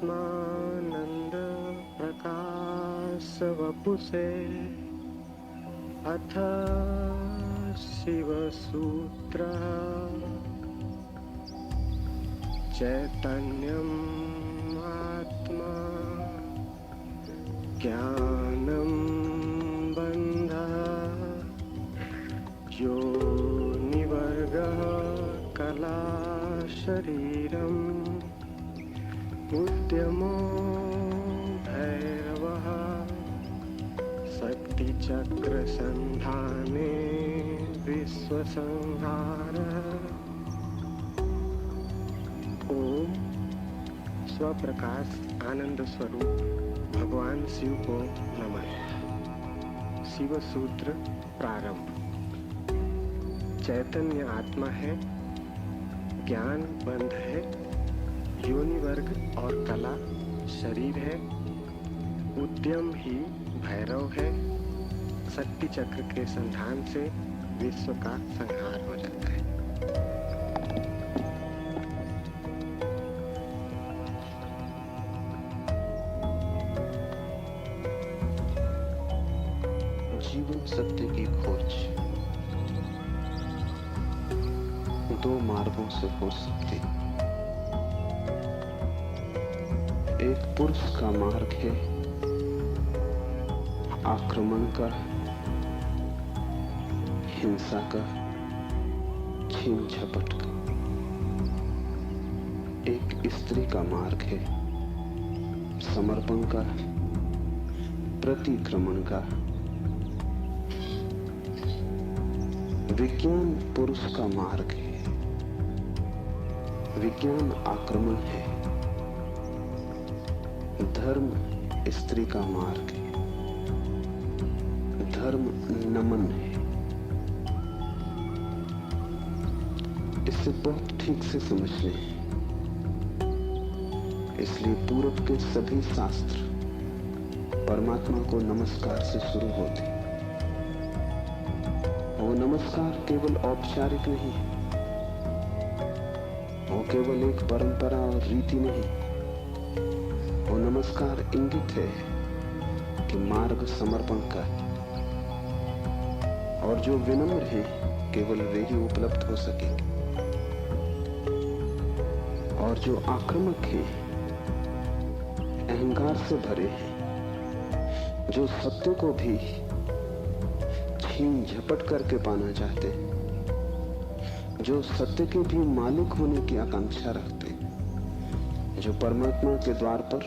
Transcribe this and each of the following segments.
आत्मानंद प्रकाश वपुषे अथ शिवसूत्र चैतन्यम् आत्मा ज्ञानं बन्धः योनिवर्गः कला शरीरम् उद्यमो भैरवः शक्तिचक्रसन्धाने विश्वसंहारः। ओम स्वप्रकाश आनंद स्वरूप भगवान शिव को नमः। शिव सूत्र प्रारंभ। चैतन्य आत्मा है, ज्ञान बंध है, योनि वर्ग और कला शरीर है, उद्यम ही भैरव है, शक्ति चक्र के संधान से विश्व का संहार हो जाता है। जीवन सत्य की खोज दो मार्गों से हो सकती। एक पुरुष का मार्ग है आक्रमण का, हिंसा का, छीन झपट का। एक स्त्री का मार्ग है समर्पण का, प्रतिक्रमण का। विज्ञान पुरुष का मार्ग है, विज्ञान आक्रमण है। धर्म स्त्री का मार्ग है, धर्म नमन है। इसे बहुत ठीक से समझ लें। इसलिए पूरब के सभी शास्त्र परमात्मा को नमस्कार से शुरू होते। वो नमस्कार केवल औपचारिक नहीं है, वो केवल एक परंपरा और रीति नहीं। वो नमस्कार इंगित है कि मार्ग समर्पण का है, और जो विनम्र है केवल वे ही उपलब्ध हो सकेंगे, और जो आक्रामक है, अहंकार से भरे हैं, जो सत्य को भी छीन झपट करके पाना चाहते, जो सत्य के भी मालिक होने की आकांक्षा रखते, जो परमात्मा के द्वार पर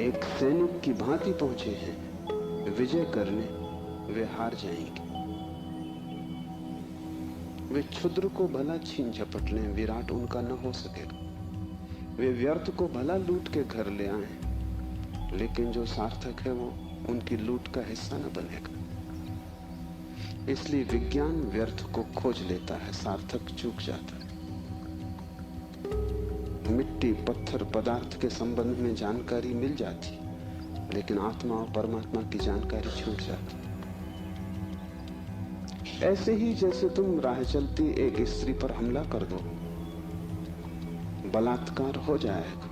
एक सैनिक की भांति पहुंचे हैं विजय करने, वे हार जाएंगे। वे क्षुद्र को भला छीन झपट लें, विराट उनका न हो सकेगा। वे व्यर्थ को भला लूट के घर ले आए, लेकिन जो सार्थक है वो उनकी लूट का हिस्सा न बनेगा। इसलिए विज्ञान व्यर्थ को खोज लेता है, सार्थक चूक जाता है। मिट्टी, पत्थर, पदार्थ के संबंध में जानकारी मिल जाती, लेकिन आत्मा और परमात्मा की जानकारी छूट जाती। ऐसे ही जैसे तुम राह चलती एक स्त्री पर हमला कर दो, बलात्कार हो जाएगा।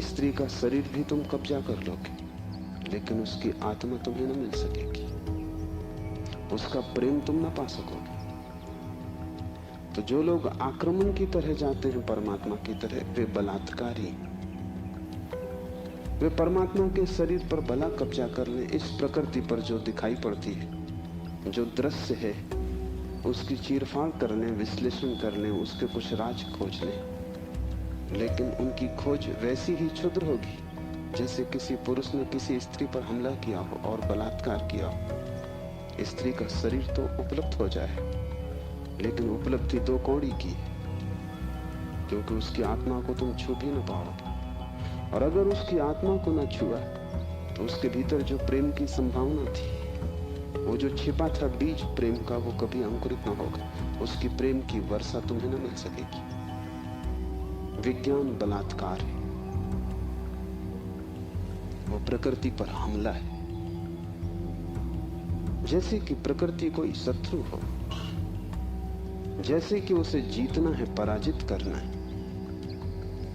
स्त्री का शरीर भी तुम कब्जा कर लोगे, लेकिन उसकी आत्मा तुम्हें न मिल सकेगी, उसका प्रेम तुम न पा सकोगे। तो जो लोग आक्रमण की तरह जाते हैं परमात्मा की तरह, वे बलात्कारी। वे परमात्मा के शरीर पर भला कब्जा कर लें, इस प्रकृति पर जो दिखाई पड़ती है, जो दृश्य है, उसकी चीरफाड़ कर लें, विश्लेषण कर लें, उसके कुछ राज खोज लें, लेकिन उनकी खोज वैसी ही क्षुद्र होगी जैसे किसी पुरुष ने किसी स्त्री पर हमला किया हो और बलात्कार किया हो। स्त्री का शरीर तो उपलब्ध हो जाए, लेकिन उपलब्धि दो कौड़ी की है, क्योंकि उसकी आत्मा को तुम छू भी न पाओगे। और अगर उसकी आत्मा को न छुआ तो उसके भीतर जो प्रेम की संभावना थी, वो जो छिपा था बीज प्रेम का, वो कभी अंकुरित न होगा। उसकी प्रेम की वर्षा तुम्हें न मिल सकेगी। विज्ञान बलात्कार है, वो प्रकृति पर हमला है। जैसे कि प्रकृति कोई शत्रु हो, जैसे कि उसे जीतना है, पराजित करना है।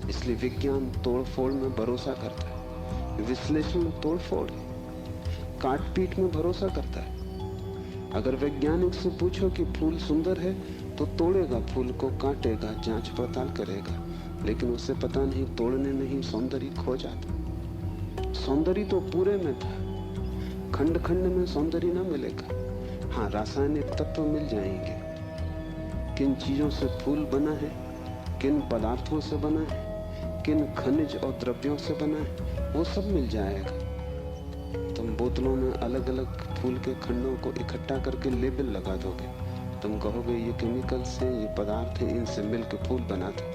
इसलिए विज्ञान तोड़फोड़ में भरोसा करता है, विश्लेषण तोड़फोड़ है, काट-पीट में भरोसा करता है। अगर वैज्ञानिक से पूछो कि फूल सुंदर है तो तोड़ेगा फूल को, काटेगा, जांच पड़ताल करेगा, लेकिन उसे पता नहीं तोड़ने में ही सौंदर्य खो जाता। सौंदर्य तो पूरे में था, खंड खंड में सौंदर्य ना मिलेगा। हाँ, रासायनिक तत्व मिल जाएंगे, किन चीजों से फूल बना है, किन पदार्थों से बना है, किन खनिज और द्रव्यों से बना है, वो सब मिल जाएगा। तुम बोतलों में अलग अलग फूल के खंडों को इकट्ठा करके लेबल लगा दोगे, तुम कहोगे ये केमिकल्स हैं, ये पदार्थ हैं, इनसे मिलकर फूल बना था,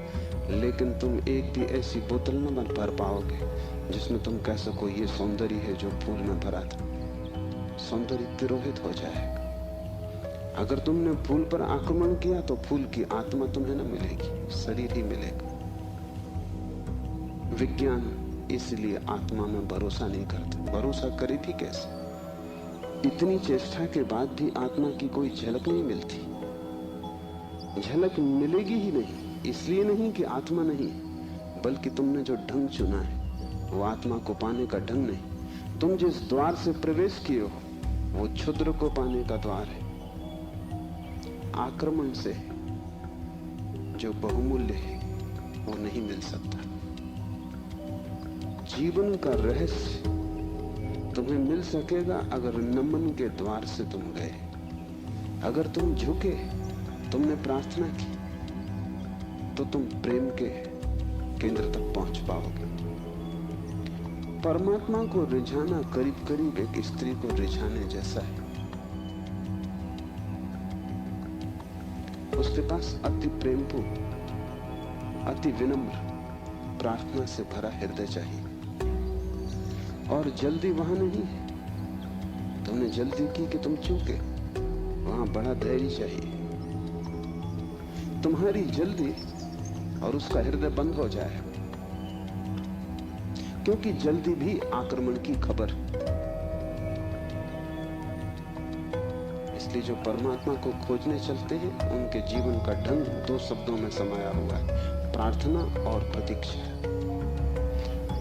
लेकिन तुम एक भी ऐसी बोतल न भर पाओगे जिसमें तुम कह सको ये सौंदर्य है जो फूल में भरा था। सौंदर्य तिरोहित हो जाएगा। अगर तुमने फूल पर आक्रमण किया तो फूल की आत्मा तुम्हें न मिलेगी, शरीर ही मिलेगा। विज्ञान इसलिए आत्मा में भरोसा नहीं करता। भरोसा करे भी कैसे? इतनी चेष्टा के बाद भी आत्मा की कोई झलक नहीं मिलती। झलक मिलेगी ही नहीं, इसलिए नहीं कि आत्मा नहीं, बल्कि तुमने जो ढंग चुना है वो आत्मा को पाने का ढंग नहीं। तुम जिस द्वार से प्रवेश किए हो वो क्षुद्र को पाने का द्वार है। आक्रमण से जो बहुमूल्य है वो नहीं मिल सकता। जीवन का रहस्य तुम्हें मिल सकेगा अगर नमन के द्वार से तुम गए, अगर तुम झुके, तुमने प्रार्थना की, तो तुम प्रेम के केंद्र तक पहुंच पाओगे। परमात्मा को रिझाना करीब करीब एक स्त्री को रिझाने जैसा है। उसके पास अति प्रेमपूर्ण, अति विनम्र, प्रार्थना से भरा हृदय चाहिए। और जल्दी वहां नहीं है। तुमने जल्दी की कि तुम चूके, वहां बड़ा धैर्य चाहिए। तुम्हारी जल्दी और उसका हृदय बंद हो जाए, क्योंकि जल्दी भी आक्रमण की खबर। इसलिए जो परमात्मा को खोजने चलते हैं उनके जीवन का ढंग दो शब्दों में समाया हुआ है, प्रार्थना और प्रतीक्षा।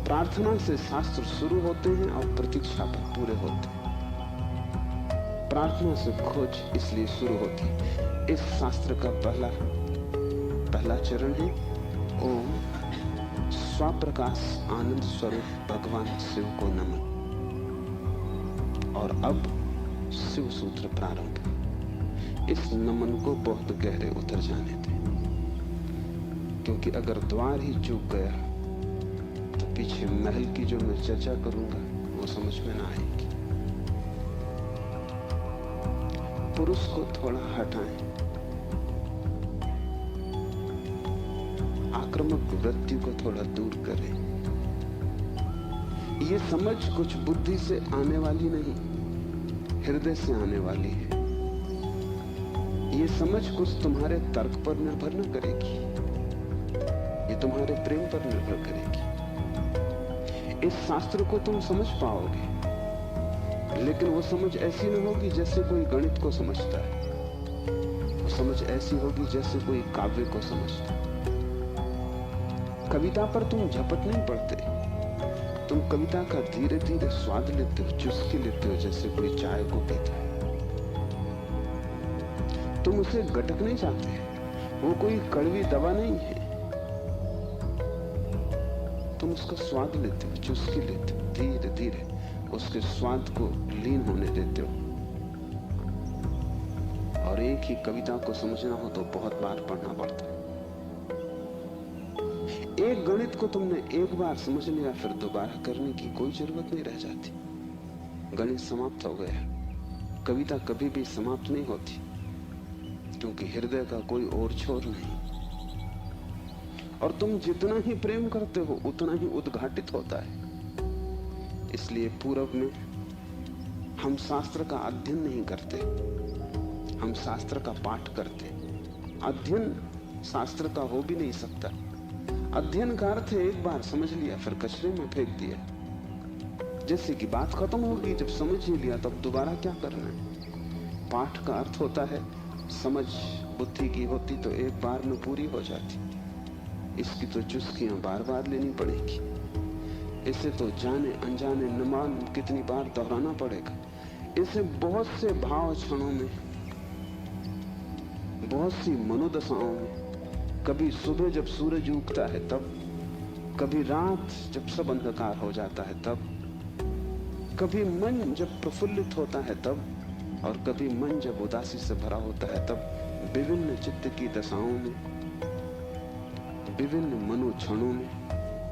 प्रार्थना से शास्त्र शुरू होते हैं और प्रतीक्षा पर पूरे होते हैं। प्रार्थना से खोज इसलिए शुरू होती है। इस शास्त्र का पहला चरण है ओम स्वप्रकाश आनंद स्वरूप भगवान शिव को नमन। और अब शिव सूत्र प्रारंभ। इस नमन को बहुत गहरे उतर जाने दें, क्योंकि अगर द्वार ही चूक गया तो पीछे महल की जो मैं चर्चा करूंगा वो समझ में ना आएगी। पुरुष को थोड़ा हटाएं, आक्रामक वृत्ति को थोड़ा दूर करें। ये समझ कुछ बुद्धि से आने वाली नहीं, हृदय से आने वाली है। ये समझ कुछ तुम्हारे तर्क पर निर्भर न करेगी, ये तुम्हारे प्रेम पर निर्भर करेगी। इस शास्त्र को तुम समझ पाओगे, लेकिन वो समझ ऐसी न होगी जैसे कोई गणित को समझता है। वो समझ ऐसी होगी जैसे कोई काव्य को समझता है। कविता पर तुम झपट नहीं पड़ते, तुम कविता का धीरे धीरे स्वाद लेते हो, चुस्की लेते हो, जैसे कोई चाय को पीता है। तुम उसे गटक नहीं चाहते, वो कोई कड़वी दवा नहीं है। तुम उसका स्वाद लेते हो, चुस्की लेते हो, धीरे धीरे उसके स्वाद को लीन होने देते हो। और एक ही कविता को समझना हो तो बहुत बार पढ़ना पड़ता है। एक गणित को तुमने एक बार समझ लिया, फिर दोबारा करने की कोई जरूरत नहीं रह जाती। गणित समाप्त हो गया। कविता कभी भी समाप्त नहीं होती, क्योंकि हृदय का कोई और छोर नहीं। और तुम जितना ही प्रेम करते हो उतना ही उद्घाटित होता है। इसलिए पूरब में हम शास्त्र का अध्ययन नहीं करते, हम शास्त्र का पाठ करते। अध्ययन शास्त्र का हो भी नहीं सकता। अध्ययन का अर्थ है एक बार समझ लिया फिर कचरे में फेंक दिया। जैसे कि बात खत्म होगी, जब समझ ही लिया तब दोबारा क्या करना है। पाठ का अर्थ होता है समझ बुद्धि की होती तो एक बार में पूरी हो जाती। इसकी तो चुस्कियां बार बार लेनी पड़ेगी, इसे तो जाने अनजाने न मालूम कितनी बार दोहराना पड़ेगा। इसे बहुत से भाव क्षणों में, बहुत सी मनोदशाओं में, कभी सुबह जब सूरज उगता है तब, कभी रात जब सब अंधकार हो जाता है तब, कभी मन जब प्रफुल्लित होता है तब, और कभी मन जब उदासी से भरा होता है तब, विभिन्न चित्त की दशाओं में, विभिन्न मनोक्षणों में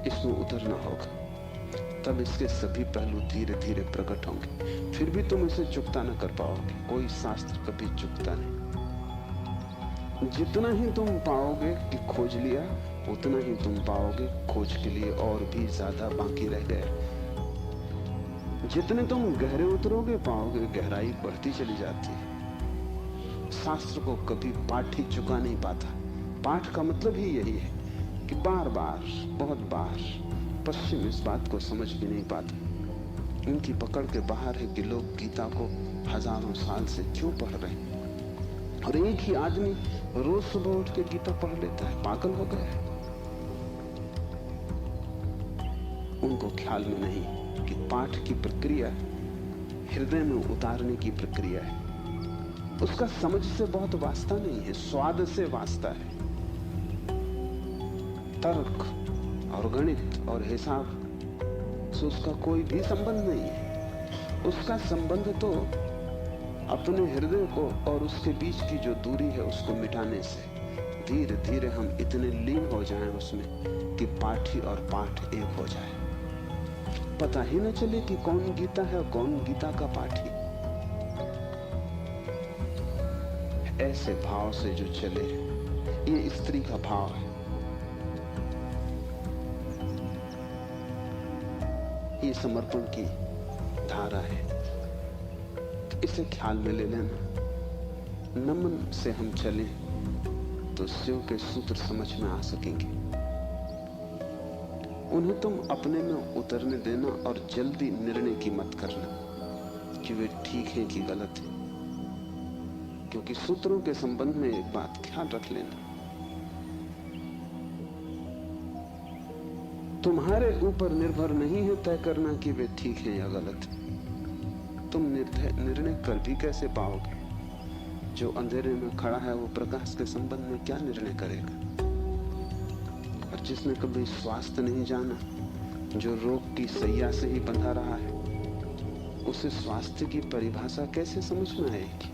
इसमें उतरना होगा। तब इसके सभी पहलू धीरे धीरे प्रकट होंगे। फिर भी तुम इसे चुकता न कर पाओगे। कोई शास्त्र कभी चुकता नहीं। जितना ही तुम पाओगे कि खोज लिया, उतना ही तुम पाओगे खोज के लिए और भी ज्यादा बाकी रह गया। जितने तुम गहरे उतरोगे पाओगे गहराई बढ़ती चली जाती है। शास्त्र को कभी पाठ ही चुका नहीं पाता। पाठ का मतलब ही यही है कि बार बार, बहुत बार पश्चिम इस बात को समझ भी नहीं पाता। इनकी पकड़ के बाहर है कि लोग गीता को हजारों साल से क्यों पढ़ रहे हैं, और एक ही आदमी रोज सुबह उठ के गीता पढ़ लेता है, पागल हो गया है। उनको ख्याल में नहीं कि पाठ की प्रक्रिया हृदय में उतारने की प्रक्रिया है। उसका समझ से बहुत वास्ता नहीं है, स्वाद से वास्ता है। तर्क और गणित और हिसाब से उसका कोई भी संबंध नहीं है। उसका संबंध तो अपने हृदय को और उसके बीच की जो दूरी है उसको मिटाने से। धीरे धीरे हम इतने लीन हो जाएं उसमें कि पाठी और पाठ एक हो जाए। पता ही न चले कि कौन गीता है और कौन गीता का पाठी। ऐसे भाव से जो चले, ये स्त्री का भाव है। ये समर्पण की धारा है। इसे ख्याल में ले लेना। नमन से हम चलें तो शिव के सूत्र समझ में आ सकेंगे। उन्हें तुम अपने में उतरने देना और जल्दी निर्णय की मत करना कि वे ठीक हैं कि गलत हैं, क्योंकि सूत्रों के संबंध में एक बात ख्याल रख लेना, तुम्हारे ऊपर निर्भर नहीं है तय करना कि वे ठीक हैं या गलत। तुम निर्णय कर भी कैसे पाओगे? जो अंधेरे में खड़ा है वो प्रकाश के संबंध में क्या निर्णय करेगा? और जिसने कभी स्वास्थ्य नहीं जाना, जो रोग की सैया से ही बंधा रहा है, उसे स्वास्थ्य की परिभाषा कैसे समझ में आएगी?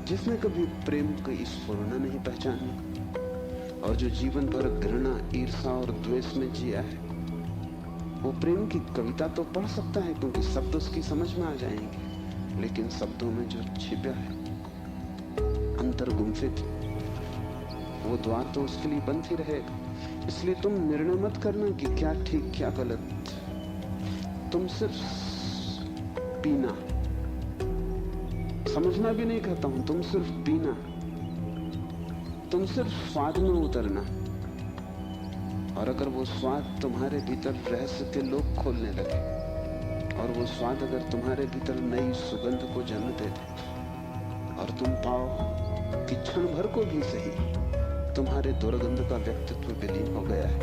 जिसने कभी प्रेम की स्फुरना नहीं पहचानी और जो जीवन भर घृणा, ईर्ष्या और द्वेष में जिया है, वो प्रेम की कविता तो पढ़ सकता है क्योंकि शब्द उसकी समझ में आ जाएंगे, लेकिन शब्दों में जो छिपा है, अंतर गुम्फित, वो द्वार तो उसके लिए बंद ही रहेगा। इसलिए तुम निर्णय मत करना कि क्या ठीक क्या गलत। तुम सिर्फ पीना, समझना भी नहीं कहता हूं, तुम सिर्फ पीना, तुम सिर्फ स्वाद में उतरना। और अगर वो स्वाद तुम्हारे भीतर रहस्य के लोग खोलने लगे, और वो स्वाद अगर तुम्हारे भीतर नई सुगंध को जन्म दे दे, और तुम पाओ कि क्षण भर को भी सही तुम्हारे दुर्गंध का व्यक्तित्व विलीन हो गया है,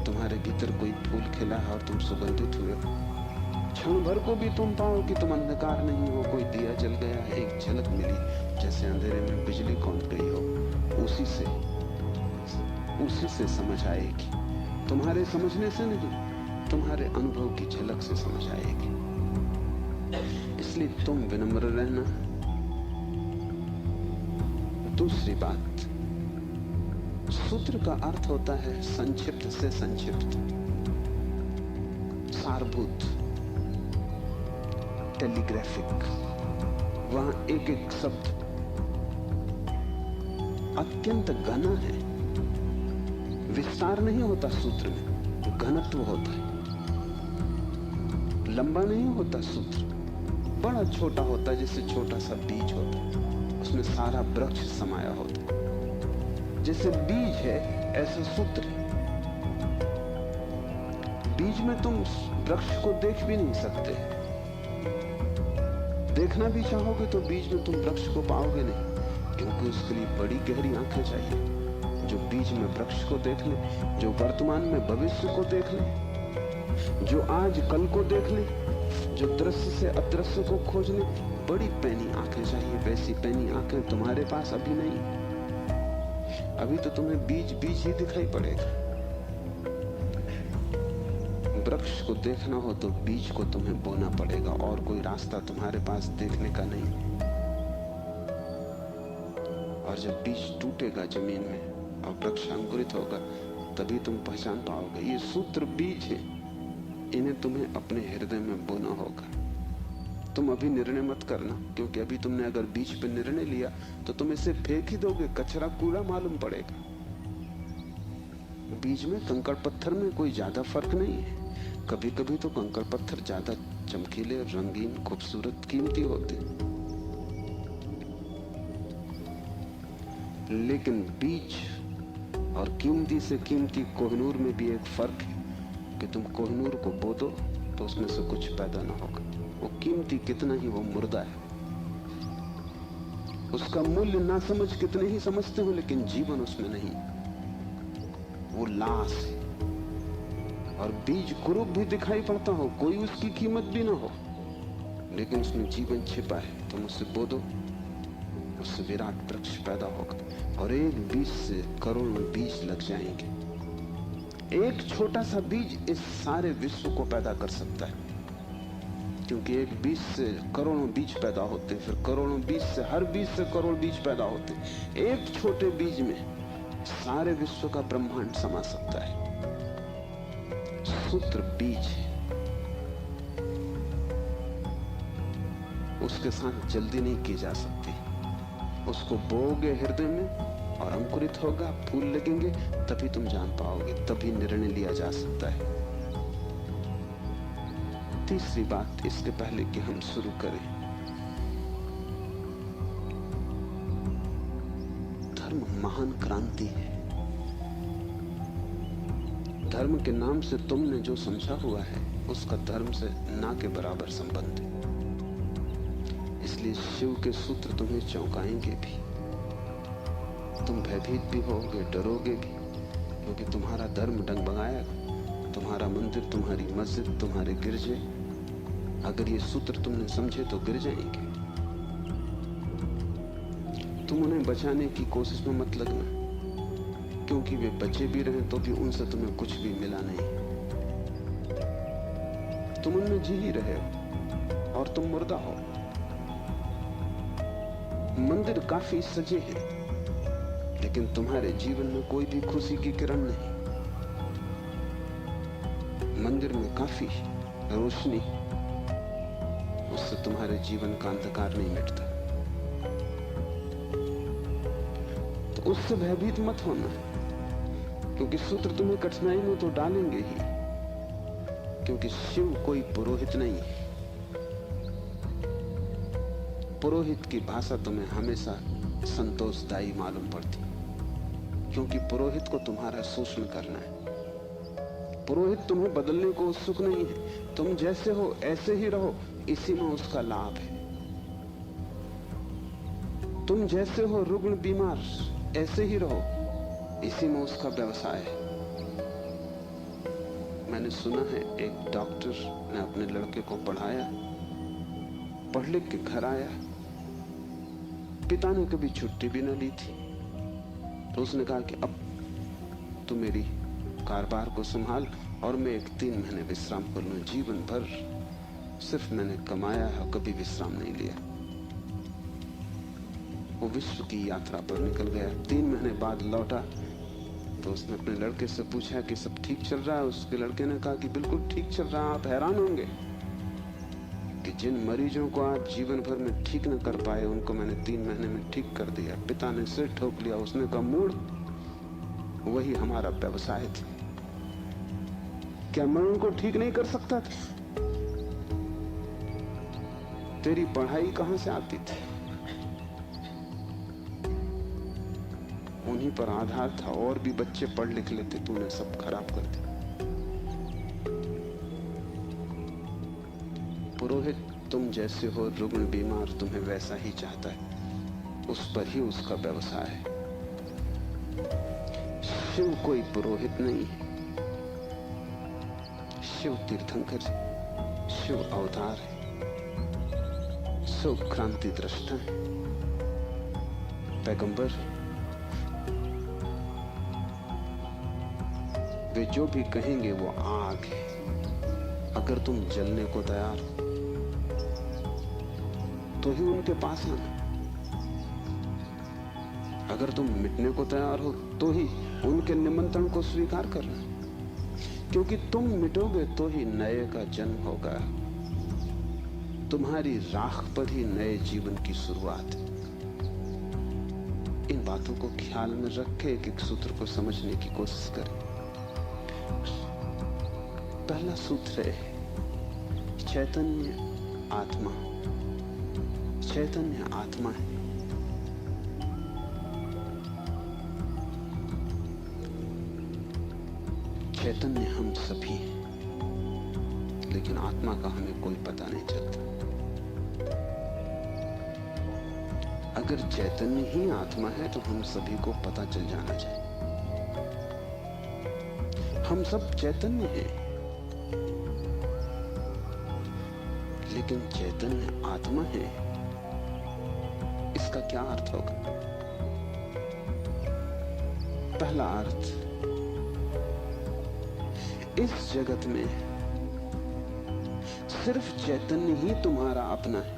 तुम्हारे भीतर कोई फूल खिला है और तुम सुगंधित हुए हो, क्षण भर को भी तुम पाओ कि तुम अंधकार नहीं हो, कोई दिया जल गया, एक झलक मिली जैसे अंधेरे में बिजली कौंध गई हो, उसी से समझ आएगी। तुम्हारे समझने से नहीं, तुम्हारे अनुभव की झलक से समझ आएगी। इसलिए तुम विनम्र रहना। दूसरी बात, सूत्र का अर्थ होता है संक्षिप्त से संक्षिप्त, सारभूत, टेलीग्राफिक। वहां एक एक शब्द अत्यंत घना है। विस्तार नहीं होता सूत्र में, घनत्व होता है। लंबा नहीं होता सूत्र, बड़ा छोटा होता है, जैसे छोटा सा बीज होता है, उसमें सारा वृक्ष समाया होता है। जैसे बीज है ऐसा सूत्र है। बीज में तुम वृक्ष को देख भी नहीं सकते, देखना भी चाहोगे तो बीज में तुम वृक्ष को पाओगे नहीं, क्योंकि उसके लिए बड़ी गहरी आंखें चाहिए। जो जो बीज में वृक्ष को देख ले, जो वर्तमान में भविष्य को देख ले, जो आज कल को देख ले, जो दृश्य से अदृश्य को खोज ले। बड़ी पैनी आंखें चाहिए। वैसी पैनी आंखें तुम्हारे पास अभी नहीं। अभी तो तुम्हें बीज बीज ही दिखाई पड़ेगा। वृक्ष को देखना हो तो बीज को तुम्हें बोना पड़ेगा, और कोई रास्ता तुम्हारे पास देखने का नहीं। और जब बीज टूटेगा जमीन में और वृक्ष अंकुरित होगा, तभी तुम पहचान पाओगे ये सूत्र बीज है। इन्हें तुम्हें अपने हृदय में बोना होगा। तुम अभी निर्णय मत करना, क्योंकि अभी तुमने अगर बीज पे निर्णय लिया तो तुम इसे फेंक ही दोगे, कचरा कूड़ा मालूम पड़ेगा। बीज में कंकड़ पत्थर में कोई ज्यादा फर्क नहीं है। कभी कभी तो कंकड़ पत्थर ज्यादा चमकीले, रंगीन, खूबसूरत, कीमती होते, लेकिन बीज और कीमती से कीमती कोहिनूर में भी एक फर्क है कि तुम कोहिनूर को बो दो तो उसमें से कुछ पैदा ना होगा। वो कीमती कितना ही वो मुर्दा है। उसका मूल्य ना समझ कितने ही समझते हो, लेकिन जीवन उसमें नहीं, वो लाश है। और बीज कुरूप भी दिखाई पड़ता हो, कोई उसकी कीमत भी ना हो, लेकिन उसमें जीवन छिपा है। तुम उससे बो दो, उससे विराट वृक्ष पैदा होगा। और एक बीज से करोड़ों बीज लग जाएंगे। एक छोटा सा बीज इस सारे विश्व को पैदा कर सकता है, क्योंकि एक बीज से करोड़ों बीज पैदा होते, फिर करोड़ों बीज से हर बीज से करोड़ बीज पैदा होते। एक छोटे बीज में सारे विश्व का ब्रह्मांड समा सकता है। सूत्र बीज है, उसके साथ जल्दी नहीं की जा सकती। उसको बोओगे हृदय में और अंकुरित होगा, फूल लगेंगे, तभी तुम जान पाओगे, तभी निर्णय लिया जा सकता है। तीसरी बात, इसके पहले कि हम शुरू करें, धर्म महान क्रांति है। धर्म के नाम से तुमने जो समझा हुआ है उसका धर्म से ना के बराबर संबंध है। इसलिए शिव के सूत्र तुम्हें चौंकाएंगे भी, तुम भयभीत भी होगे, डरोगे भी, क्योंकि तुम्हारा धर्म डगमगाएगा। तुम्हारा मंदिर, तुम्हारी मस्जिद, तुम्हारे गिरजे, अगर ये सूत्र तुमने समझे तो गिर जाएंगे। तुम उन्हें बचाने की कोशिश में मत लगना, क्योंकि वे बचे भी रहे तो भी उनसे तुम्हें कुछ भी मिला नहीं। तुम उनमें जी ही रहे हो और तुम मुर्दा हो। मंदिर काफी सजे हैं, लेकिन तुम्हारे जीवन में कोई भी खुशी की किरण नहीं। मंदिर में काफी रोशनी, उससे तुम्हारे जीवन का अंधकार नहीं मिटता। तो उससे भयभीत मत होना, क्योंकि सूत्र तुम्हें कठिनाई में तो डालेंगे ही, क्योंकि शिव कोई पुरोहित नहीं है। पुरोहित की भाषा तुम्हें हमेशा संतोषदायी मालूम पड़ती, क्योंकि पुरोहित को तुम्हारा शोषण करना है। पुरोहित तुम्हें बदलने को उत्सुक नहीं है। तुम जैसे हो ऐसे ही रहो, इसी में उसका लाभ है। तुम जैसे हो रुग्ण बीमार, ऐसे ही रहो, इसी में उसका व्यवसाय है। मैंने सुना है एक डॉक्टर ने अपने लड़के को पढ़ाया, पढ़ लिख के घर आया, पिता ने कभी छुट्टी भी न ली थी, तो उसने कहा कि अब तू मेरी कारोबार को संभाल और मैं 3 महीने विश्राम कर लूं। जीवन भर सिर्फ मैंने कमाया है, कभी विश्राम नहीं लिया। वो विश्व की यात्रा पर निकल गया। 3 महीने बाद लौटा तो उसने अपने लड़के से पूछा कि सब ठीक चल रहा है। उसके लड़के ने कहा कि बिल्कुल ठीक चल रहा है। आप हैरान होंगे कि जिन मरीजों को आप जीवन भर में ठीक न कर पाए, उनको मैंने 3 महीने में ठीक कर दिया। पिता ने सिर ठोक लिया। उसने कहा, मूढ़, वही हमारा व्यवसाय था। क्या मैं उनको ठीक नहीं कर सकता था? तेरी पढ़ाई कहां से आती थी? उन्हीं पर आधार था। और भी बच्चे पढ़ लिख लेते, तूने सब खराब कर दिया। पुरोहित तुम जैसे हो, रुग्ण बीमार तुम्हें वैसा ही चाहता है। उस पर ही उसका व्यवसाय है। शिव कोई पुरोहित नहीं है, शिव तीर्थंकर, शिव अवतार है, शिव क्रांति दृष्टा है, पैगंबर। वे जो भी कहेंगे वो आग है। अगर तुम जलने को तैयार हो तो ही उनके पास आना, अगर तुम मिटने को तैयार हो तो ही उनके निमंत्रण को स्वीकार करना, क्योंकि तुम मिटोगे तो ही नए का जन्म होगा। तुम्हारी राख पर ही नए जीवन की शुरुआत है। इन बातों को ख्याल में रख के एक सूत्र को समझने की कोशिश करें। पहला सूत्र है चैतन्य आत्मा। चैतन्य आत्मा है। चैतन्य हम सभी हैं, लेकिन आत्मा का हमें कोई पता नहीं चलता। अगर चैतन्य ही आत्मा है तो हम सभी को पता चल जाना चाहिए। हम सब चैतन्य हैं, लेकिन चैतन्य आत्मा है, इसका क्या अर्थ होगा? पहला अर्थ, इस जगत में सिर्फ चैतन्य ही तुम्हारा अपना है।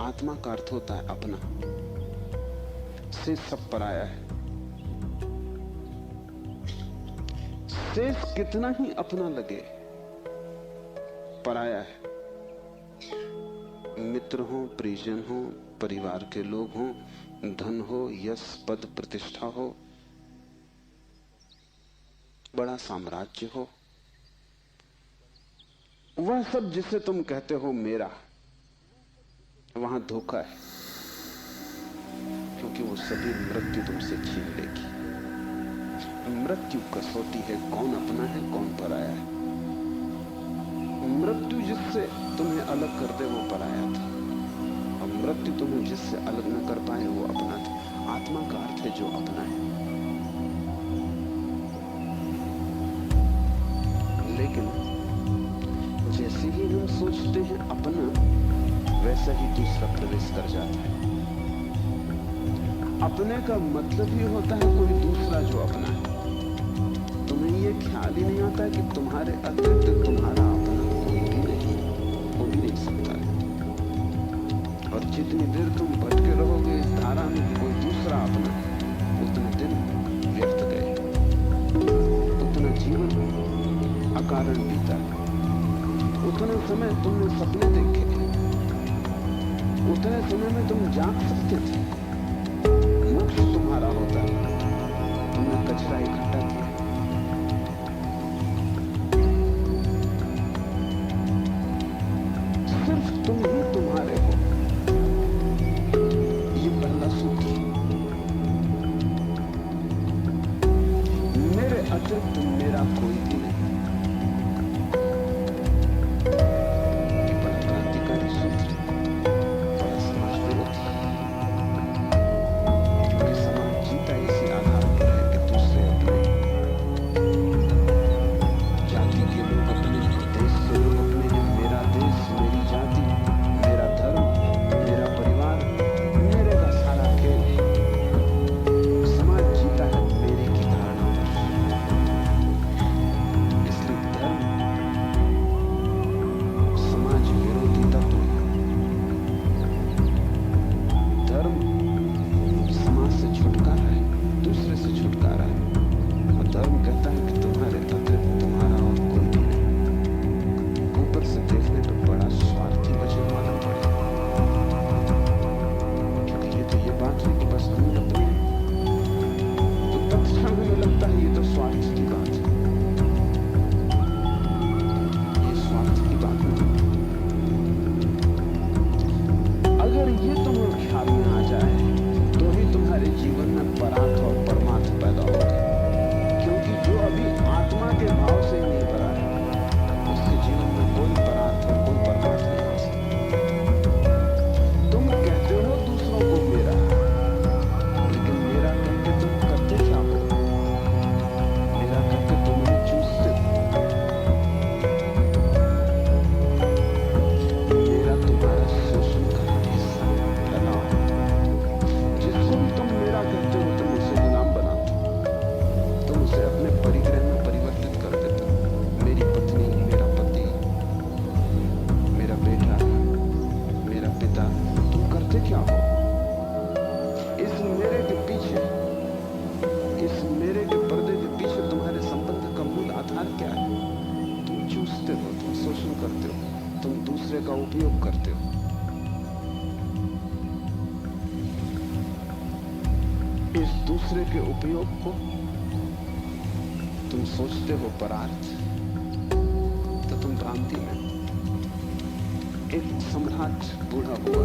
आत्मा का अर्थ होता है अपना, से सब पराया है। शेष कितना ही अपना लगे, पराया है। मित्र हो, परिजन हो, परिवार के लोग हो, धन हो, यश, पद, प्रतिष्ठा हो, बड़ा साम्राज्य हो, वह सब जिसे तुम कहते हो मेरा, वहां धोखा है, क्योंकि वो सभी मृत्यु तुमसे छीन लेगी। मृत्यु कसौटी है, कौन अपना है कौन पराया है। मृत्यु जिससे तुम्हें अलग कर दे वो पराया था, और मृत्यु तुम्हें जिससे अलग न कर पाए वो अपना था। आत्मा का अर्थ है जो अपना है। लेकिन जैसे ही हम सोचते हैं अपना, वैसा ही दूसरा प्रवेश कर जाता है। अपने का मतलब ही होता है कोई दूसरा जो अपना है। तुम्हें ये ख्याल ही नहीं आता कि तुम्हारे अतिरिक्त तुम्हारा अपना कोई भी नहीं, हो भी नहीं सकता है। और जितनी देर तुम भटके रहोगे इस धारा में कोई दूसरा अपना, उतने दिन व्यर्थ गए, उतना जीवन अकारण बीता। उतने समय तुमने सपने देखे थे, उतने समय में तुम जाग सकते थे। मोक्ष तुम्हारा होता है, तुमने कचरा इकट्ठा किया। सिर्फ तुम ही तुम्हारे हो, ये पहला सूत्र। मेरे अतिरिक्त मेरा कोई भी नहीं। उसके उपयोग को तुम सोचते हो परार्थ, तो तुम भ्रांति में। एक सम्राट बूढ़ा हुआ,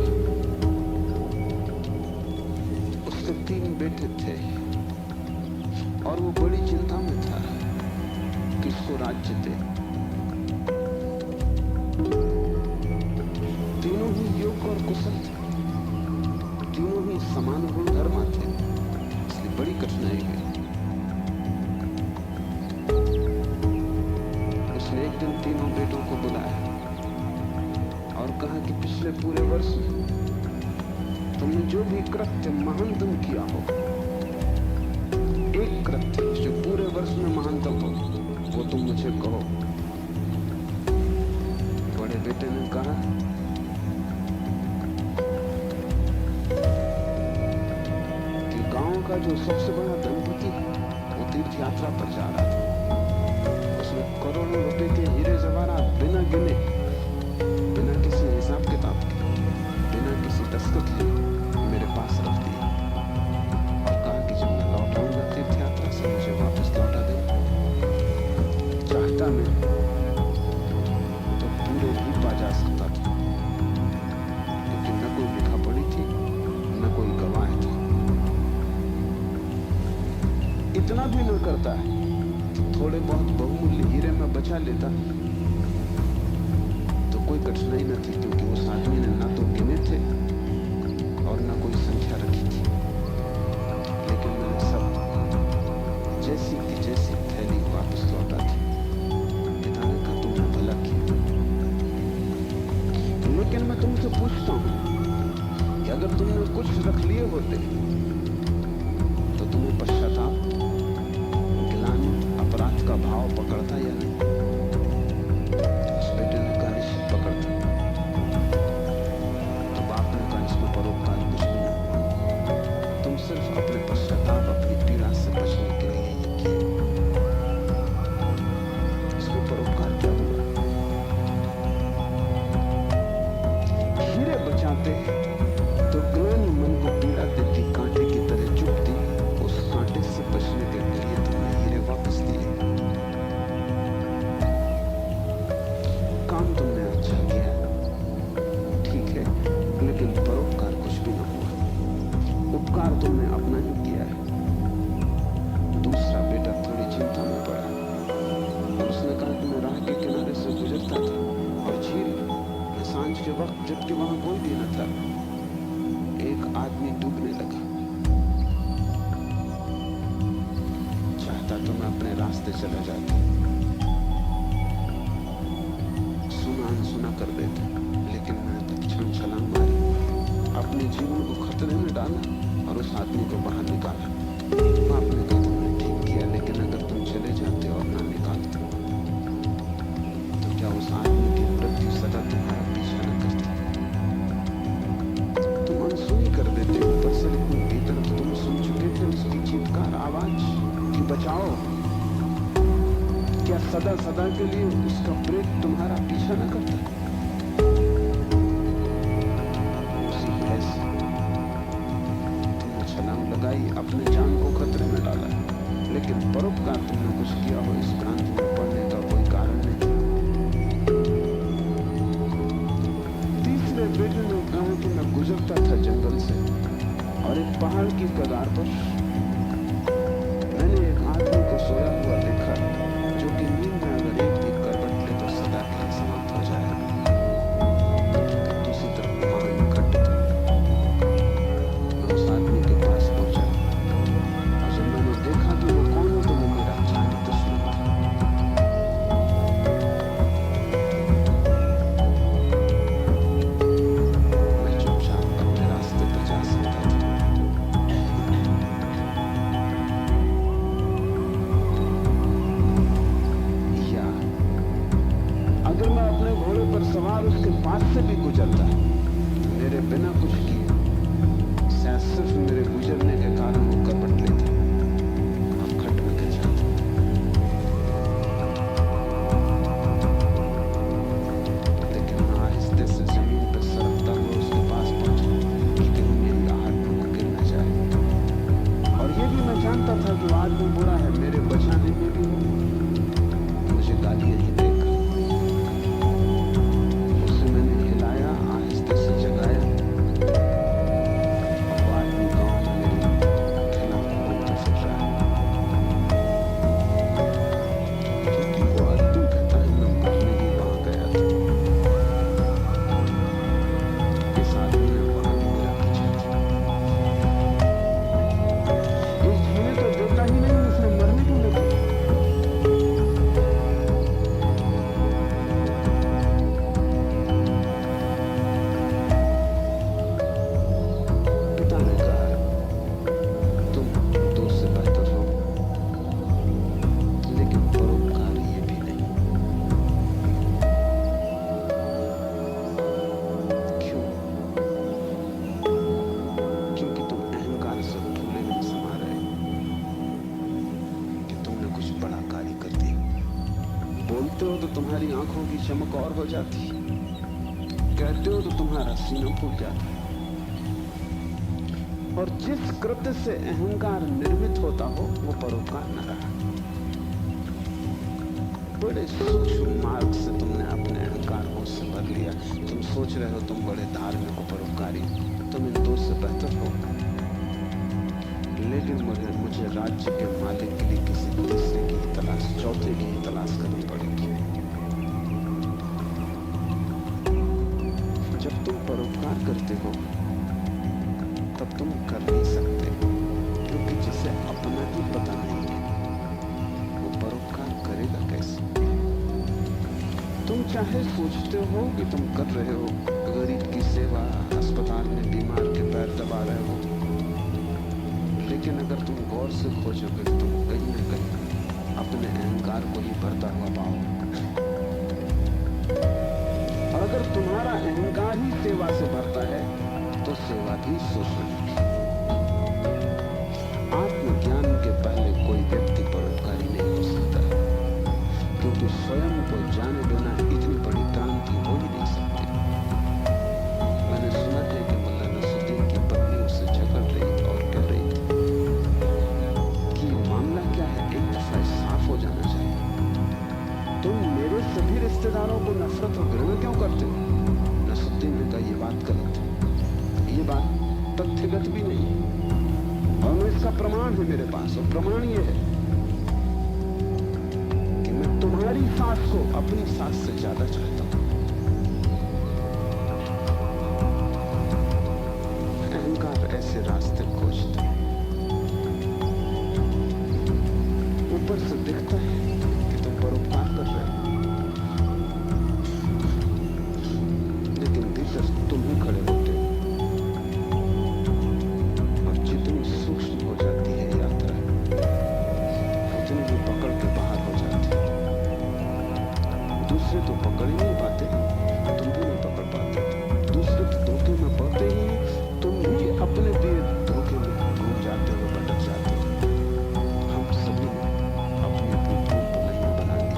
उसके 3 बेटे थे और वो बड़ी चिंता में था कि उसको राज्य दे। तीनों ही योग्य और कुशल थे, तीनों ही समान गुणधर्मा थे, इसलिए बड़ी कठिनाई हुई। उसने एक दिन तीनों बेटों को बुलाया और कहा कि पिछले पूरे वर्ष में तुमने जो भी कृत्य महानतम किया हो, एक कृत्य जो पूरे वर्ष में महानतम हो, वो तुम मुझे कहो। बड़े बेटे ने कहा कि गांव का जो सबसे बड़ा धनपति है वो तीर्थ यात्रा पर जा रहा था। उसने करोड़ों रुपए के हीरे जवाहरात बिना गिने, बिना किसी हिसाब किताब के, बिना किसी दस्तखत के मेरे पास रख दिए और कहा कि जब मैं लौट आऊंगा तीर्थ यात्रा से मुझे वापस लौटा देना। चाहता मैं तो पूरे भी पा जा सकता था, लेकिन न कोई लिखा पड़ी थी, न कोई गवाह था। इतना भी न करता है, थोड़े बहुत बहुमूल्य हीरे में बचा लेता तो कोई कठिनाई न थी, क्योंकि उस आदमी ने ना तो गिने थे और ना कोई संख्या रखी थी। लेकिन मैंने सब जैसी की जैसी थैली वापस लौटा दी। पिता ने कहा तुमने भला किया, लेकिन मैं तुमसे पूछता हूं कि अगर तुमने कुछ रख लिए होते तो तुम्हें पश्चाताप, गिलानी, अपराध का भाव पकड़ता या नहीं? उस बेटे ने कहा निश्चित पकड़ता। तो बाप ने कहा इसमें परोपकार कुछ भी नहीं, तुम सिर्फ अपने पश्चाताप, अपनी पीड़ा से बचने के लिए ये किए। इसमें परोपकार क्या हुआ? हीरे बचाते तो ज्ञानी मन को पीड़ा देती, कांटे की तरह चुभती, उस कांटे से बचने के लिए तुमने हीरे वापस दिए। काम तुमने अच्छा किया, ठीक है, लेकिन परोपकार कुछ भी न हुआ। उपकार तुमने अपना ही किया है। दूसरा बेटा थोड़ी चिंता में पड़ा और उसने कहा कि मैं राह के किनारे से गुजरता था और झील में सांझ के वक्त, जबकि वहां कोई भी न था, एक आदमी डूबने लगा। चाहता तो मैं अपने रास्ते चला जाता, सुना कर देता, लेकिन मैंने तत्क्षण छलांग मारी, अपने जीवन को खतरे में डाला और उस आदमी को बाहर निकाला। आपने कहा तुमने ठीक किया, लेकिन अगर तुम चले जाते और ना निकालते तो क्या उस आदमी की मृत्यु सदा तुम्हारा पीछा न करती? तुम अनसुनी कर देते ऊपर से, लेकिन भीतर तो तुम सुन चुके थे उसकी चीत्कार आवाज कि बचाओ। क्या सदा सदा के लिए उसका प्रेत तुम्हारा पीछा न करता? उसी भय से तुमने छलांग लगाई, अपने जान को खतरे में डाला, लेकिन परोपकार तुमने कुछ किया हो इस भ्रांति में पड़ने का कोई कारण नहीं। तीसरे बेटे ने कहा कि मैं गुजरता था जंगल से और एक पहाड़ की कगार पर मैंने एक आदमी को सोया हुआ देखा, जो कि नींद में अगर एक भी करवट ले तो सदा के लिए समाप्त हो जाए। दूसरी तरफ महान खड्डे थे। मैं उस आदमी के पास पहुंचा और जब मैंने देखा कि वो कौन है तो वो मेरा जानी दुश्मन था। मैं चुपचाप अपने रास्ते पर जा सकता था। अगर मैं अपने घोड़े पर सवार उसके पास से भी गुजरता तो मेरे बिना कुछ किए शायद सिर्फ मेरे गुजरने के कारण वो करवट लेता और खड्ड में गिर जाता। लेकिन मैं आहिस्ते से जमीन पर सरकता हुआ उसके पास पहुंचा कि कहीं मेरी आहट में वो गिर न जाए। और ये भी मैं जानता देखते हो तो तुम्हारी आंखों की चमक और हो जाती, कहते हो तो तुम्हारा सीना फूल जाता। और जिस कृत्य से अहंकार निर्मित होता हो वो परोपकार न रहा। बड़े सूक्ष्म मार्ग से तुमने अपने अहंकार को उससे भर लिया। तुम सोच रहे हो तुम बड़े धार्मिक हो, परोपकारी, तुम इन दो से बेहतर हो। लेकिन मुझे राज्य के मालिक के लिए किसी तीसरे की तलाश, चौथे की तलाश करनी पड़ेगी। जब तुम परोपकार करते हो तब तुम कर नहीं सकते, क्योंकि जिसे अपना ही पता नहीं है वो परोपकार करेगा कैसे। तुम चाहे सोचते हो कि तुम कर रहे हो गरीब की सेवा, अस्पताल में बीमार के पैर दबा रहे हो, लेकिन अगर तुम गौर से खोजोगे तो तुम कहीं न कहीं अपने अहंकार को ही भरता हुआ पाओगे। और अगर तुम्हारा अहंकार ही सेवा से भरता है तो सेवा भी शोषण। आत्मज्ञान के पहले कोई व्यक्ति परोपकारी नहीं हो सकता, क्योंकि स्वयं को जाने बिना इतनी बड़ी क्रांति हो ही नहीं सकती। मैंने सुना है कि मुल्ला नसरुद्दीन की पत्नी उससे झगड़ रही और कह रही थी कि मामला क्या है, एक दफा साफ हो जाना चाहिए। तुम मेरे सभी रिश्तेदारों को नफरत और घृणा क्यों करते हो? नसरुद्दीन ने कहा, ये बात गलत है, ये बात तथ्यगत भी नहीं, और मैं इसका प्रमाण है मेरे पास। और प्रमाण ये है कि मैं तुम्हारी सास को अपनी सास से ज्यादा चाहता हूं। अहंकार ऐसे रास्ते खोजते हैं। ऊपर से दिखता है कि तुम परोपकार कर रहे हो, लेकिन भीतर तुम ही खड़े होते हो। दूसरे तो पकड़ ही नहीं पाते, तुम भी नहीं पकड़ पाते। दूसरे तो धोखे में पड़ते ही नहीं, तुम भी अपने दिए धोखे में डूब जाते हो, भटक जाते हो। हम सभी ने अपनी अपनी भूल भुलैया बना ली।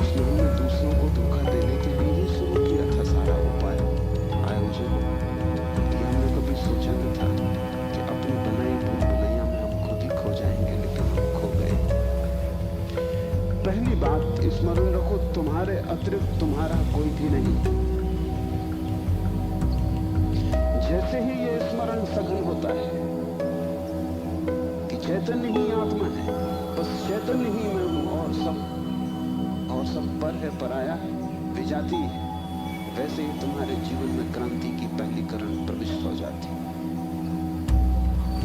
उसने हमने दूसरों को धोखा देने के लिए ही शुरू किया था सारा उपाय, आयोजन। ये हमने कभी सोचा न था कि अपनी बनाई भूल भुलैया में हम खुद ही खो जाएंगे, लेकिन हम खो गए। पहली बात स्मरण रखो, तुम्हारे अतिरिक्त तुम्हारा कोई भी नहीं। जैसे ही ये स्मरण सघन होता है कि चैतन्य ही आत्मा है, बस चैतन्य ही मैं हूं, और सब पर है, पराया है, विजाती है, वैसे ही तुम्हारे जीवन में क्रांति की पहली किरण प्रविष्ट हो जाती।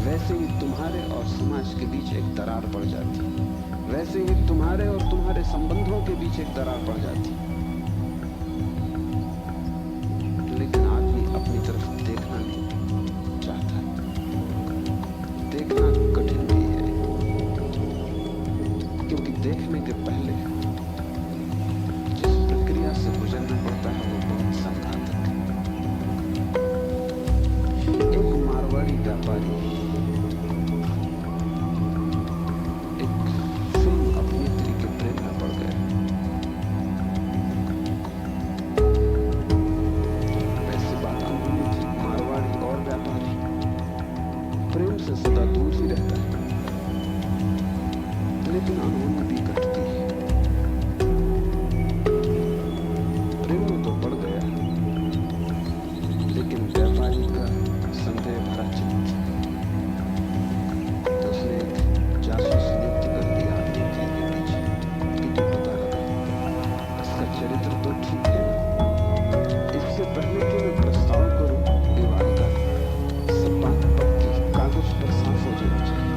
वैसे ही तुम्हारे और समाज के बीच एक दरार पड़ जाती। वैसे ही तुम्हारे और तुम्हारे संबंधों के बीच एक दरार पड़ जाती। लेकिन आदमी अपनी तरफ देखना नहीं चाहता। देखना कठिन भी है, क्योंकि देखने के पहले जिस प्रक्रिया से गुजरना पड़ता है वो बहुत संघातक है। एक मारवाड़ी व्यापारी प्रेम से सदा दूर ही रहता है, लेकिन अनहोनी भी घटती है। प्रेम में तो बढ़ गया, लेकिन व्यापारी का संदेह भरा चित्त, तो उसने एक जासूस नियुक्त कर दिया आदमी के पीछे कि तू पता लगा इसका चरित्र तो ठीक है, इससे पहले कि मैं प्रस्ताव करूं विवाह का, सब बात पक्की कागज पर साफ हो जानी चाहिए।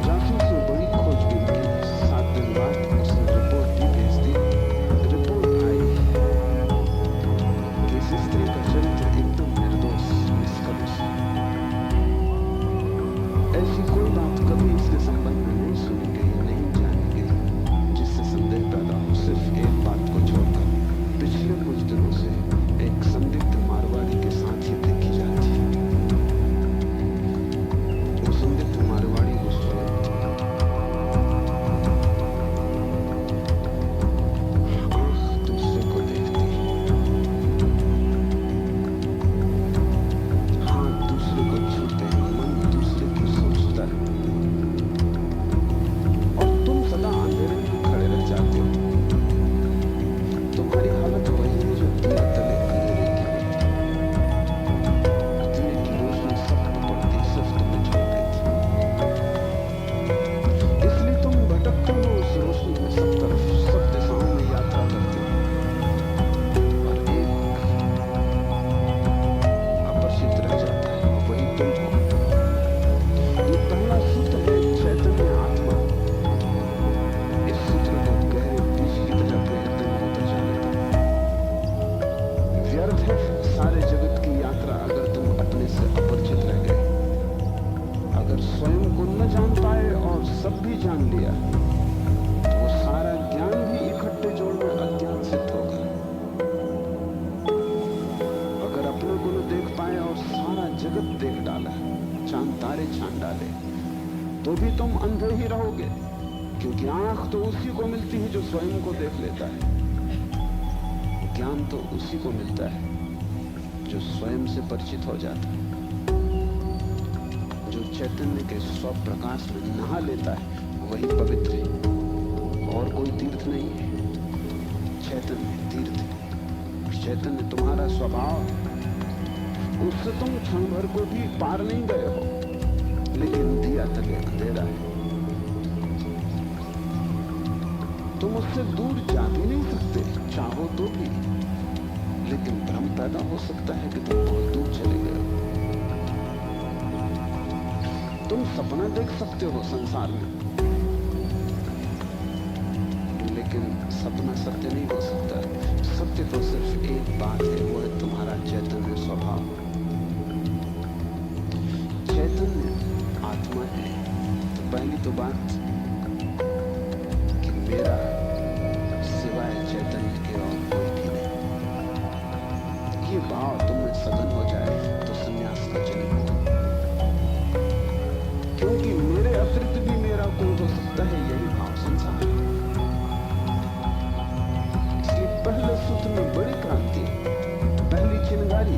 जासूस ने बड़ी खोजबीन की। 7 दिन बाद उसने रिपोर्ट भी भेज दी। रिपोर्ट आई कि इस स्त्री का चरित्र एकदम निर्दोष, निष्कलुष है। ऐसी कोई बात कभी इसके संबंध में नहीं सुनी गई, नहीं जानी गई जिससे संदेह पैदा हो। सिर्फ एक बात को छोड़कर पिछले कुछ दिनों से एक संदिग्ध मारवाड़ी के साथ ही देखी जाती है। वो संदिग्ध मारवाड़ी उस वक्त अगर स्वयं को न जान पाए और सब भी जान लिया तो वो सारा ज्ञान भी इकट्ठे जोड़ में अज्ञान सिद्ध होगा। अगर अपने को न देख पाए और सारा जगत देख डाला, चांद तारे छान डाले, तो भी तुम अंधे ही रहोगे, क्योंकि आंख तो उसी को मिलती है जो स्वयं को देख लेता है। ज्ञान तो उसी को मिलता है जो स्वयं से परिचित हो जाता है, जो चैतन्य के स्वप्रकाश में नहा लेता है, वही पवित्र है। और कोई तीर्थ नहीं है, चैतन्य तीर्थ है। चैतन्य तुम्हारा स्वभाव, उससे तुम क्षण भर को भी पार नहीं गए हो, लेकिन दिया तक अंधेरा है। तुम उससे दूर जा भी नहीं सकते, चाहो तो भी, लेकिन भ्रम पैदा हो सकता है कि तुम बहुत दूर चले गए हो। तुम सपना देख सकते हो संसार में, लेकिन सपना सत्य नहीं हो सकता। सत्य तो सिर्फ एक बात है, वो है तुम्हारा चैतन्य स्वभाव। चैतन्य आत्मा है तो पहली तो बात कि मेरा सिवाय चैतन्य के और कोई भी नहीं। ये भाव तुम्हें सघन हो जाए तो संन्यास का जन्म होगा, क्योंकि मेरे अतिरिक्त भी मेरा कोई हो सकता है, यही भाव संसार है। इसलिए पहले सूत्र में बड़ी क्रांति, पहली चिंगारी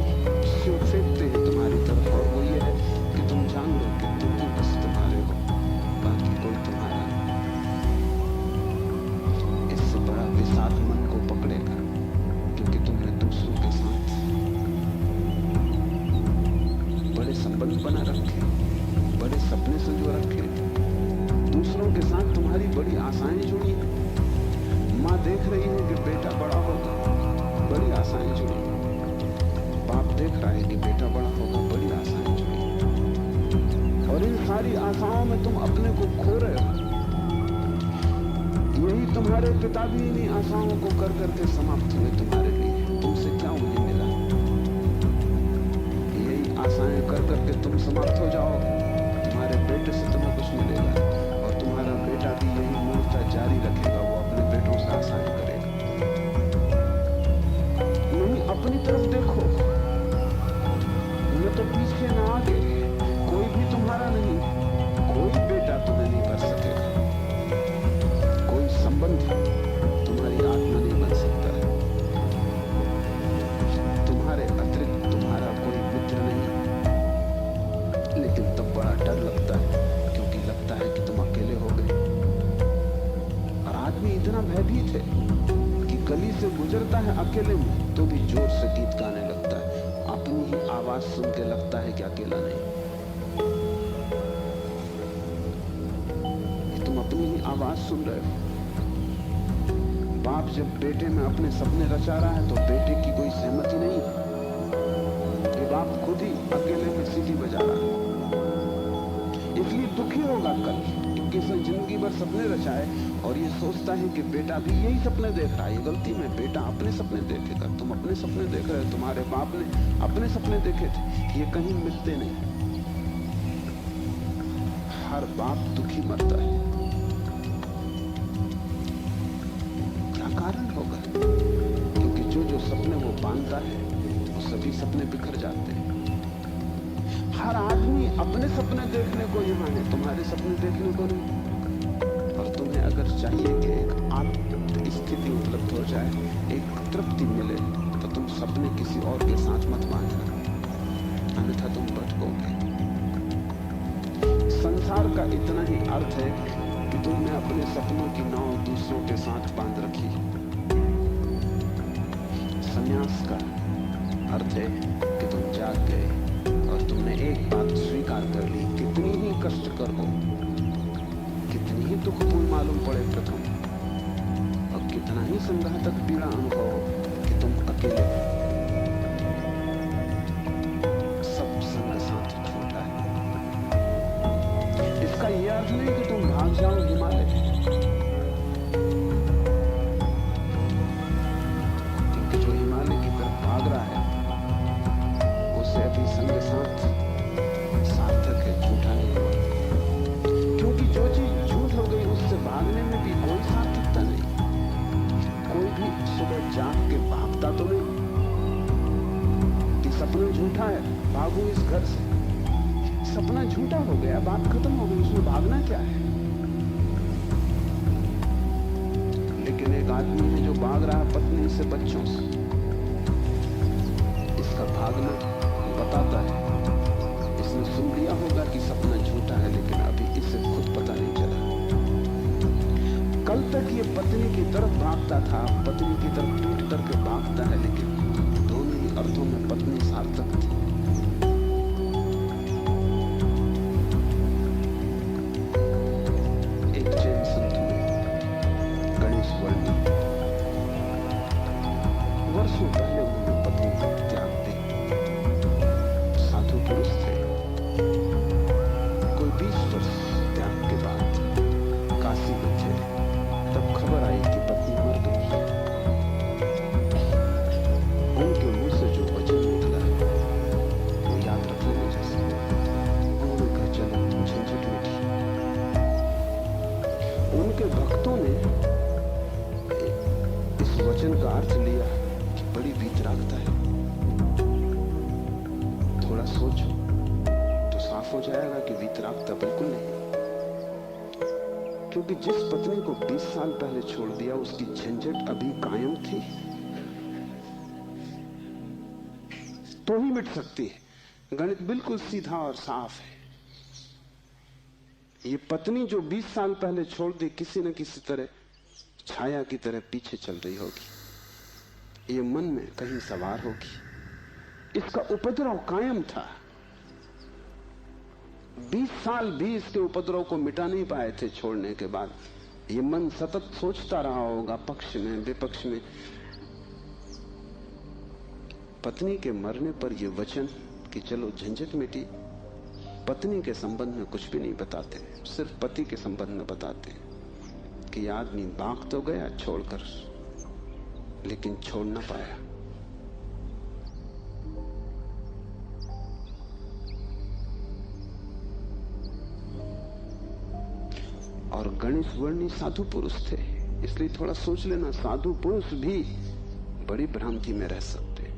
शिव फेंकते हैं तुम्हारी तरफ, और वो ये है कि तुम जान लो कि तुम ही बस तुम्हारे हो, बाकी कोई तुम्हारा नहीं। इससे बड़ा विषाद मन को पकड़ेगा, क्योंकि तुमने दूसरों के साथ बड़े संबंध बना रखे, बड़े सपने संजो रखे, दूसरों के साथ तुम्हारी बड़ी आशाएं जुड़ी हैं। माँ देख रही है कि बेटा बड़ा होगा, बड़ी आशाएं जुड़ी। बाप देख रहा है कि बेटा बड़ा होगा, बड़ी आशाएं जुड़ी। और इन सारी आशाओं में तुम अपने को खो रहे हो। यही तुम्हारे पिता भी इन्हीं आशाओं को कर करके समाप्त हुए तुम्हारे लिए। तुमसे क्या उन्हें मिला? यही आशाएं कर करके तुम समाप्त हो जाओगे। तुम्हारे बेटे से तुम्हें कुछ मिलेगा, और तुम्हारा बेटा भी यही मूर्खता जारी रखेगा, वो अपने बेटों से आशाएं करेगा। नहीं, अपनी तरफ देखो, न तो पीछे न आगे, कोई भी तुम्हारा नहीं, कोई बेटा तुम्हें नहीं कर सकेगा, कोई संबंध तुम्हारी आत्मा नहीं बन सकता है, तुम्हारे अतिरिक्त तुम्हारा कोई मित्र नहीं। लेकिन तब बड़ा डर लगता है, क्योंकि लगता है कि तुम अकेले हो गए। और आदमी इतना भयभीत है कि गली से गुजरता है अकेले में तो भी जोर से गीत गाने लगता है, अपनी ही आवाज सुन के लगता है कि अकेला नहीं। तुम अपनी ही आवाज सुन रहे हो। बाप जब बेटे में अपने सपने रचा रहा है तो बेटे की कोई सहमति नहीं है। ये बाप खुद ही अकेले में सीटी बजा रहा है, इसलिए दुखी होगा कल, क्योंकि इसने जिंदगी भर सपने रचाए और ये सोचता है कि बेटा भी यही सपने देख रहा है। ये गलती में, बेटा अपने सपने देखेगा, तुम अपने सपने देख रहे हो। तुम्हारे बाप ने अपने सपने देखे थे, ये कहीं मिलते नहीं। हर बाप दुखी मरता है। क्या कारण होगा? क्योंकि जो सपने वो बांधता है वो सभी सपने बिखर जाते हैं। हर आदमी अपने सपने देखने को यहाँ है, तुम्हारे सपने देखने को नहीं। और तुम्हें अगर चाहिए कि एक आत्म स्थिति उपलब्ध हो जाए, एक तृप्ति मिले, तो तुम सपने किसी और के साथ मत बांधना, अन्यथा तुम भटकोगे। संसार का इतना ही अर्थ है कि तुमने अपने सपनों की नाव दूसरों के साथ बांध रखी। संन्यास का अर्थ है कि तुम जाग गए और तुमने एक बात स्वीकार कर ली, कितनी ही कष्टकर हो, कितनी ही दुखपूर्ण मालूम पड़े प्रथम, और कितना ही संघातक पीड़ा अनुभव हो कि तुम अकेले हो। सब संग साथ छूटा है। इसका यह अर्थ नहीं कि तुम भाग जाओ हिमालय, क्योंकि जो हिमालय की तरफ भाग रहा है उसे अभी संग साथ सार्थक है, झूठा नहीं हुआ। सपना झूठा हो गया, बात खत्म हो गई, उसमें भागना क्या है। लेकिन एक आदमी है जो भाग रहा है पत्नी से, बच्चों से, इसका भागना बताता है। इसने सुन लिया होगा कि सपना झूठा है, लेकिन अभी इसे खुद पता नहीं चला। कल तक ये पत्नी की तरफ भागता था, पत्नी की तरफ टूट करके भागता है, लेकिन दोनों ही अर्थों में पत्नी सार्थक थी। एक जैन संत हुए, गणेश वर्णी, वर्षों पहले उन्होंने पत्नी को त्याग दी। साधु पुरुष थे। कोई 20 वर्ष त्याग के बाद काशी में थे, तब खबर आई कि पत्नी मर गई। उनके मुंह से जो वचन निकला वो याद रख लेने जैसे। उन्होंने कहा चलो झंझट मिटी। उनके भक्तों ने इस वचन का अर्थ लिया कि बड़ी वीतरागता है। थोड़ा सोचो तो साफ हो जाएगा कि वीतरागता बिल्कुल नहीं, क्योंकि जिस पत्नी को 20 साल पहले छोड़ दिया उसकी झंझट अभी कायम थी, तो ही मिट सकती है। गणित बिल्कुल सीधा और साफ है। ये पत्नी जो 20 साल पहले छोड़ दी, किसी न किसी तरह छाया की तरह पीछे चल रही होगी, ये मन में कहीं सवार होगी। इसका उपद्रव कायम था। 20 साल भी इसके उपद्रव को मिटा नहीं पाए थे छोड़ने के बाद। ये मन सतत सोचता रहा होगा, पक्ष में विपक्ष में। पत्नी के मरने पर यह वचन कि चलो झंझट मिटी, पत्नी के संबंध में कुछ भी नहीं बताते, सिर्फ पति के संबंध में बताते कि आदमी भाग तो गया छोड़कर, लेकिन छोड़ ना पाया। और गणेश वर्णी साधु पुरुष थे, इसलिए थोड़ा सोच लेना, साधु पुरुष भी बड़ी भ्रांति में रह सकते।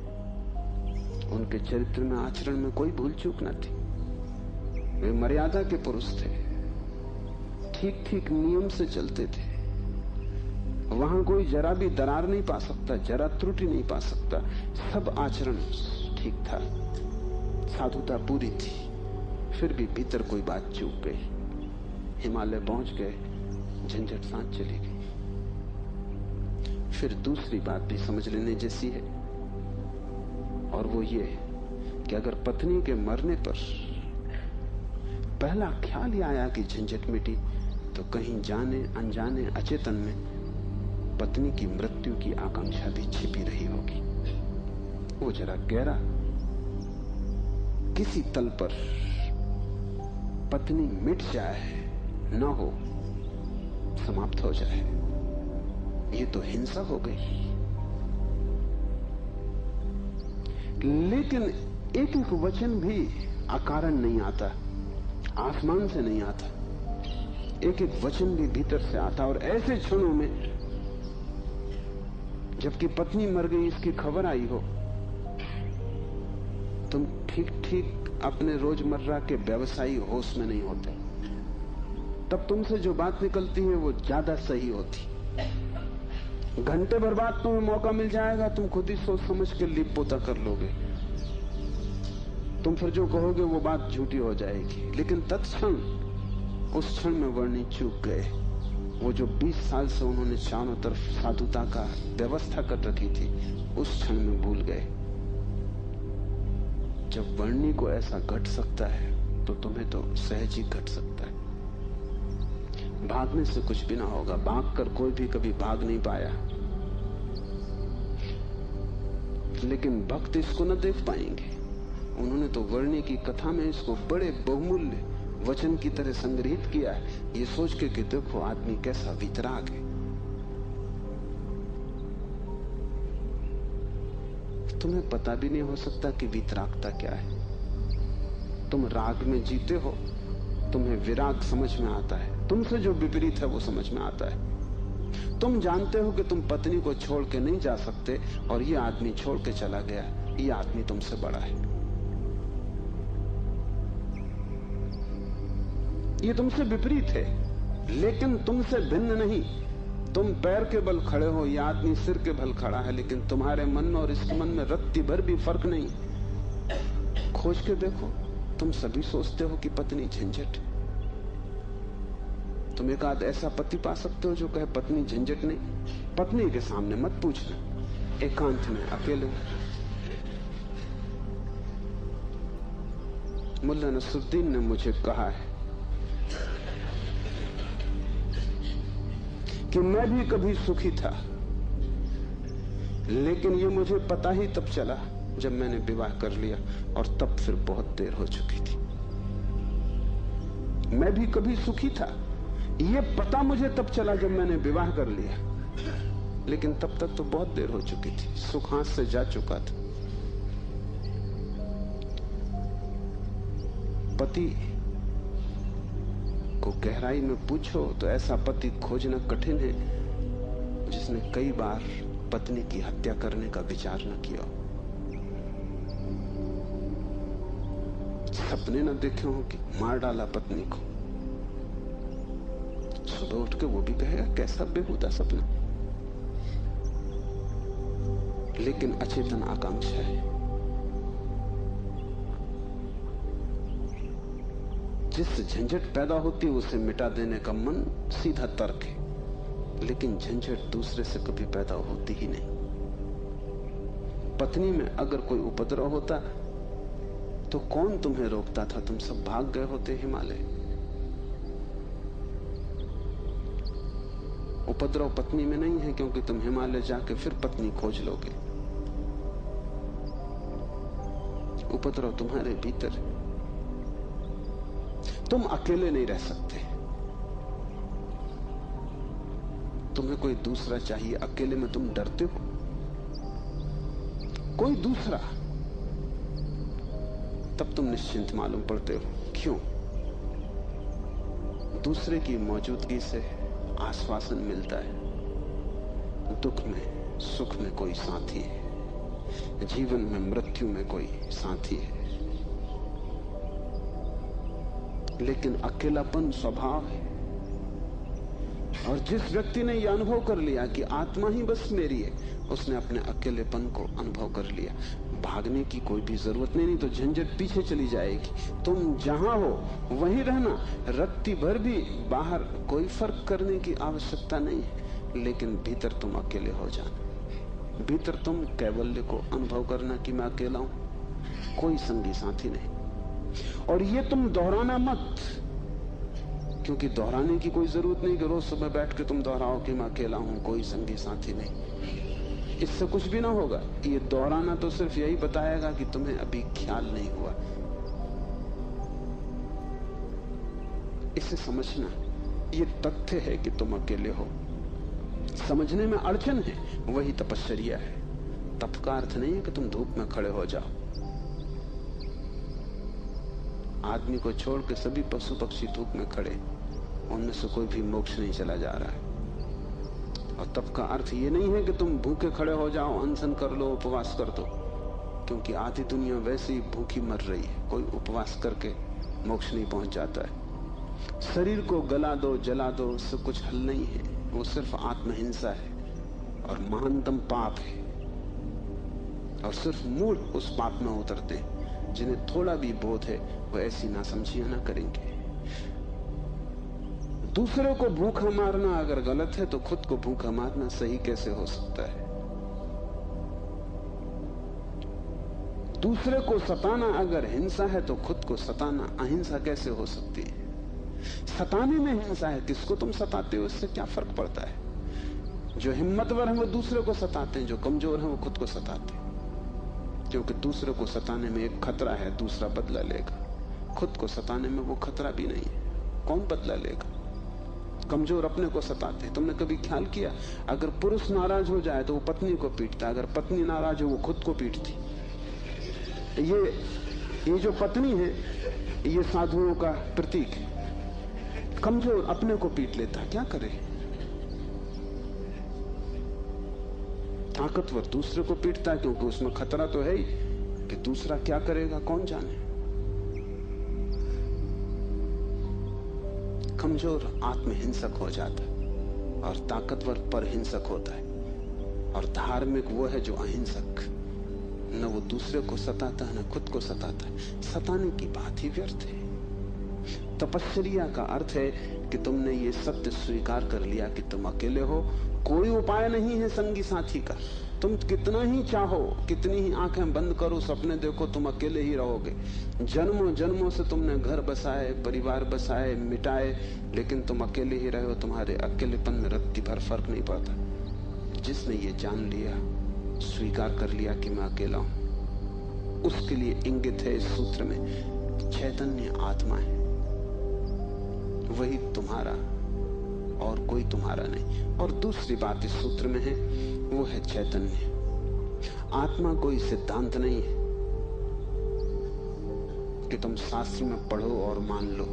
उनके चरित्र में, आचरण में कोई भूल चूक न थी। वे मर्यादा के पुरुष थे, ठीक ठीक नियम से चलते थे। वहां कोई जरा भी दरार नहीं पा सकता, जरा त्रुटि नहीं पा सकता। सब आचरण ठीक था, साधुता पूरी थी। फिर भी भीतर कोई बात चूक गई। हिमालय पहुंच गए, झंझट सांस चली गई। फिर दूसरी बात भी समझ लेने जैसी है, और वो ये कि अगर पत्नी के मरने पर पहला ख्याल ही आया कि झंझट मिटी, तो कहीं जाने अनजाने अचेतन में पत्नी की मृत्यु की आकांक्षा भी छिपी रही होगी। वो जरा गहरा किसी तल पर पत्नी मिट जाए, न हो, समाप्त हो जाए, ये तो हिंसा हो गई। लेकिन एक एक वचन भी अकारण नहीं आता, आसमान से नहीं आता। एक एक वचन भी भीतर से आता। और ऐसे क्षणों में जबकि पत्नी मर गई इसकी खबर आई हो, तुम ठीक ठीक अपने रोजमर्रा के व्यवसायी होश में नहीं होते। तब तुमसे जो बात निकलती है वो ज्यादा सही होती। घंटे भर बाद तुम्हें मौका मिल जाएगा, तुम खुद ही सोच समझ के लिप पोता कर लोगे। तुम फिर जो कहोगे वो बात झूठी हो जाएगी। लेकिन तत्क्षण, उस क्षण में वर्णी चूक गए। वो जो 20 साल से उन्होंने चारों तरफ साधुता का व्यवस्था कर रखी थी, उस क्षण में भूल गए। जब वर्णी को ऐसा घट सकता है तो तुम्हें तो सहज ही घट सकता है। भागने से कुछ भी ना होगा, भागकर कोई भी कभी भाग नहीं पाया। लेकिन भक्त इसको न देख पाएंगे। उन्होंने तो वर्णी की कथा में इसको बड़े बहुमूल्य वचन की तरह संग्रहित किया है, ये सोच के कि देखो आदमी कैसा वितराग है। तुम्हें पता भी नहीं हो सकता कि वितरागता क्या है। तुम राग में जीते हो, तुम्हें विराग समझ में आता है। तुमसे जो विपरीत है वो समझ में आता है। तुम जानते हो कि तुम पत्नी को छोड़ के नहीं जा सकते, और ये आदमी छोड़ के चला गया। ये आदमी तुमसे बड़ा है। ये तुमसे विपरीत है, लेकिन तुमसे भिन्न नहीं। तुम पैर के बल खड़े हो, ये आदमी सिर के बल खड़ा है, लेकिन तुम्हारे मन और इसके मन में रत्ती भर भी फर्क नहीं। खोज के देखो, तुम सभी सोचते हो कि पत्नी झंझट। तुम एक आध ऐसा पति पा सकते हो जो कहे पत्नी झंझट नहीं। पत्नी के सामने मत पूछना, एकांत में अकेले। मुल्ला नसरुद्दीन ने मुझे कहा है कि मैं भी कभी सुखी था, लेकिन ये मुझे पता ही तब चला जब मैंने विवाह कर लिया, और तब फिर बहुत देर हो चुकी थी। मैं भी कभी सुखी था, ये पता मुझे तब चला जब मैंने विवाह कर लिया, लेकिन तब तक तो बहुत देर हो चुकी थी, सुख हाथ से जा चुका था। पति को गहराई में पूछो तो ऐसा पति खोजना कठिन है जिसने कई बार पत्नी की हत्या करने का विचार न किया। सपने न देखे हो कि मार डाला पत्नी को, सुबह उठ के वो भी कहेगा कैसा बेहुदा सपना, लेकिन अचेतन आकांक्षा है। जिस झंझट पैदा होती है उसे मिटा देने का मन सीधा तर्क है, लेकिन झंझट दूसरे से कभी पैदा होती ही नहीं। पत्नी में अगर कोई उपद्रव होता तो कौन तुम्हें रोकता था? तुम सब भाग गए होते हिमालय। उपद्रव पत्नी में नहीं है, क्योंकि तुम हिमालय जाके फिर पत्नी खोज लोगे। उपद्रव तुम्हारे भीतर है। तुम अकेले नहीं रह सकते, तुम्हें कोई दूसरा चाहिए। अकेले में तुम डरते हो, कोई दूसरा, तब तुम निश्चिंत मालूम पड़ते हो। क्यों? दूसरे की मौजूदगी से आश्वासन मिलता है। दुख में सुख में कोई साथी है, जीवन में मृत्यु में कोई साथी है। लेकिन अकेलापन स्वभाव है, और जिस व्यक्ति ने यह अनुभव कर लिया कि आत्मा ही बस मेरी है, उसने अपने अकेलेपन को अनुभव कर लिया। भागने की कोई भी जरूरत नहीं तो झंझट पीछे चली जाएगी। तुम जहां हो वहीं रहना, रत्ती भर भी बाहर कोई फर्क करने की आवश्यकता नहीं है, लेकिन भीतर तुम अकेले हो जाना। भीतर तुम कैवल्य को अनुभव करना कि मैं अकेला हूं, कोई संगी साथी नहीं। और ये तुम दोहराना मत, क्योंकि दोहराने की कोई जरूरत नहीं कि रोज सुबह बैठ के तुम दोहराओ कि मैं अकेला हूं, कोई संगी साथी नहीं। इससे कुछ भी ना होगा। ये दोहराना तो सिर्फ यही बताएगा कि तुम्हें अभी ख्याल नहीं हुआ। इसे समझना, ये तथ्य है कि तुम अकेले हो। समझने में अड़चन है, वही तपश्चर्या है। तप का अर्थ नहीं है कि तुम धूप में खड़े हो जाओ। आदमी को छोड़ के सभी पशु पक्षी धूप में खड़े, उनमें से कोई भी मोक्ष नहीं चला जा रहा है। और तप का अर्थ ये नहीं है कि तुम भूखे खड़े हो जाओ, अनशन कर लो, उपवास कर दो, क्योंकि आधी दुनिया वैसे ही भूखी मर रही है। कोई उपवास करके मोक्ष नहीं पहुंच जाता है। शरीर को गला दो, जला दो, उससे कुछ हल नहीं है। वो सिर्फ आत्महिंसा है और महानतम पाप है। और सिर्फ मूढ़ उस पाप में उतरते हैं। जिन्हें थोड़ा भी बोध है वो ऐसी नासमझियां ना करेंगे। दूसरे को भूखा मारना अगर गलत है तो खुद को भूखा मारना सही कैसे हो सकता है? दूसरे को सताना अगर हिंसा है तो खुद को सताना अहिंसा कैसे हो सकती है? सताने में हिंसा है, किसको तुम सताते हो इससे क्या फर्क पड़ता है? जो हिम्मतवर है वो दूसरे को सताते हैं, जो कमजोर है वो खुद को सताते हैं। क्योंकि दूसरे को सताने में एक खतरा है, दूसरा बदला लेगा। खुद को सताने में वो खतरा भी नहीं है, कौन बदला लेगा? कमजोर अपने को सताते। तुमने कभी ख्याल किया, अगर पुरुष नाराज हो जाए तो वो पत्नी को पीटता, अगर पत्नी नाराज हो वो खुद को पीटती। ये जो पत्नी है ये साधुओं का प्रतीक है। कमजोर अपने को पीट लेता, क्या करे? ताकतवर दूसरे को पीटता है, क्योंकि उसमें खतरा तो है ही कि दूसरा क्या करेगा कौन जाने। कमजोर आत्महिंसक हो जाता है और ताकतवर परहिंसक होता है, और धार्मिक वो है जो अहिंसक, न वो दूसरे को सताता है न खुद को सताता है। सताने की बात ही व्यर्थ है। तपश्चर्या का अर्थ है कि तुमने ये सत्य स्वीकार कर लिया कि तुम अकेले हो, कोई उपाय नहीं है संगी साथी का। तुम कितना ही चाहो, कितनी ही आंखें बंद करो, सपने देखो, तुम अकेले ही रहोगे। जन्मों जन्मों से तुमने घर बसाए, परिवार बसाए, मिटाए, लेकिन तुम अकेले ही रहे हो। तुम्हारे अकेलेपन में रत्ती भर फर्क नहीं पड़ता। जिसने ये जान लिया, स्वीकार कर लिया कि मैं अकेला हूं, उसके लिए इंगित है इस सूत्र में चैतन्य आत्मा है, वही तुम्हारा और कोई तुम्हारा नहीं। और दूसरी बात इस सूत्र में है, वो है चैतन्य। आत्मा कोई सिद्धांत नहीं है कि तुम शास्त्र में पढ़ो और मान लो।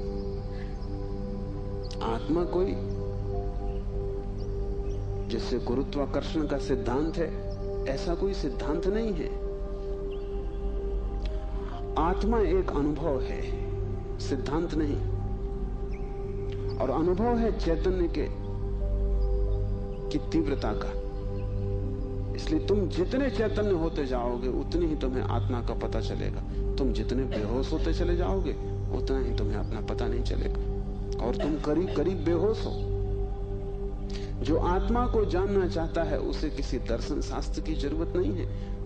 आत्मा कोई, जैसे गुरुत्वाकर्षण का सिद्धांत है, ऐसा कोई सिद्धांत नहीं है। आत्मा एक अनुभव है, सिद्धांत नहीं। और अनुभव है चैतन्य की तीव्रता का। इसलिए तुम जितने चैतन्य होते जाओगे उतनी ही तुम्हें आत्मा का पता चलेगा। तुम जितने बेहोश होते चले जाओगे उतना ही तुम्हें अपना पता नहीं चलेगा, और तुम करीब करीब बेहोश हो। जो आत्मा को जानना चाहता है उसे किसी दर्शन शास्त्र की जरूरत नहीं है,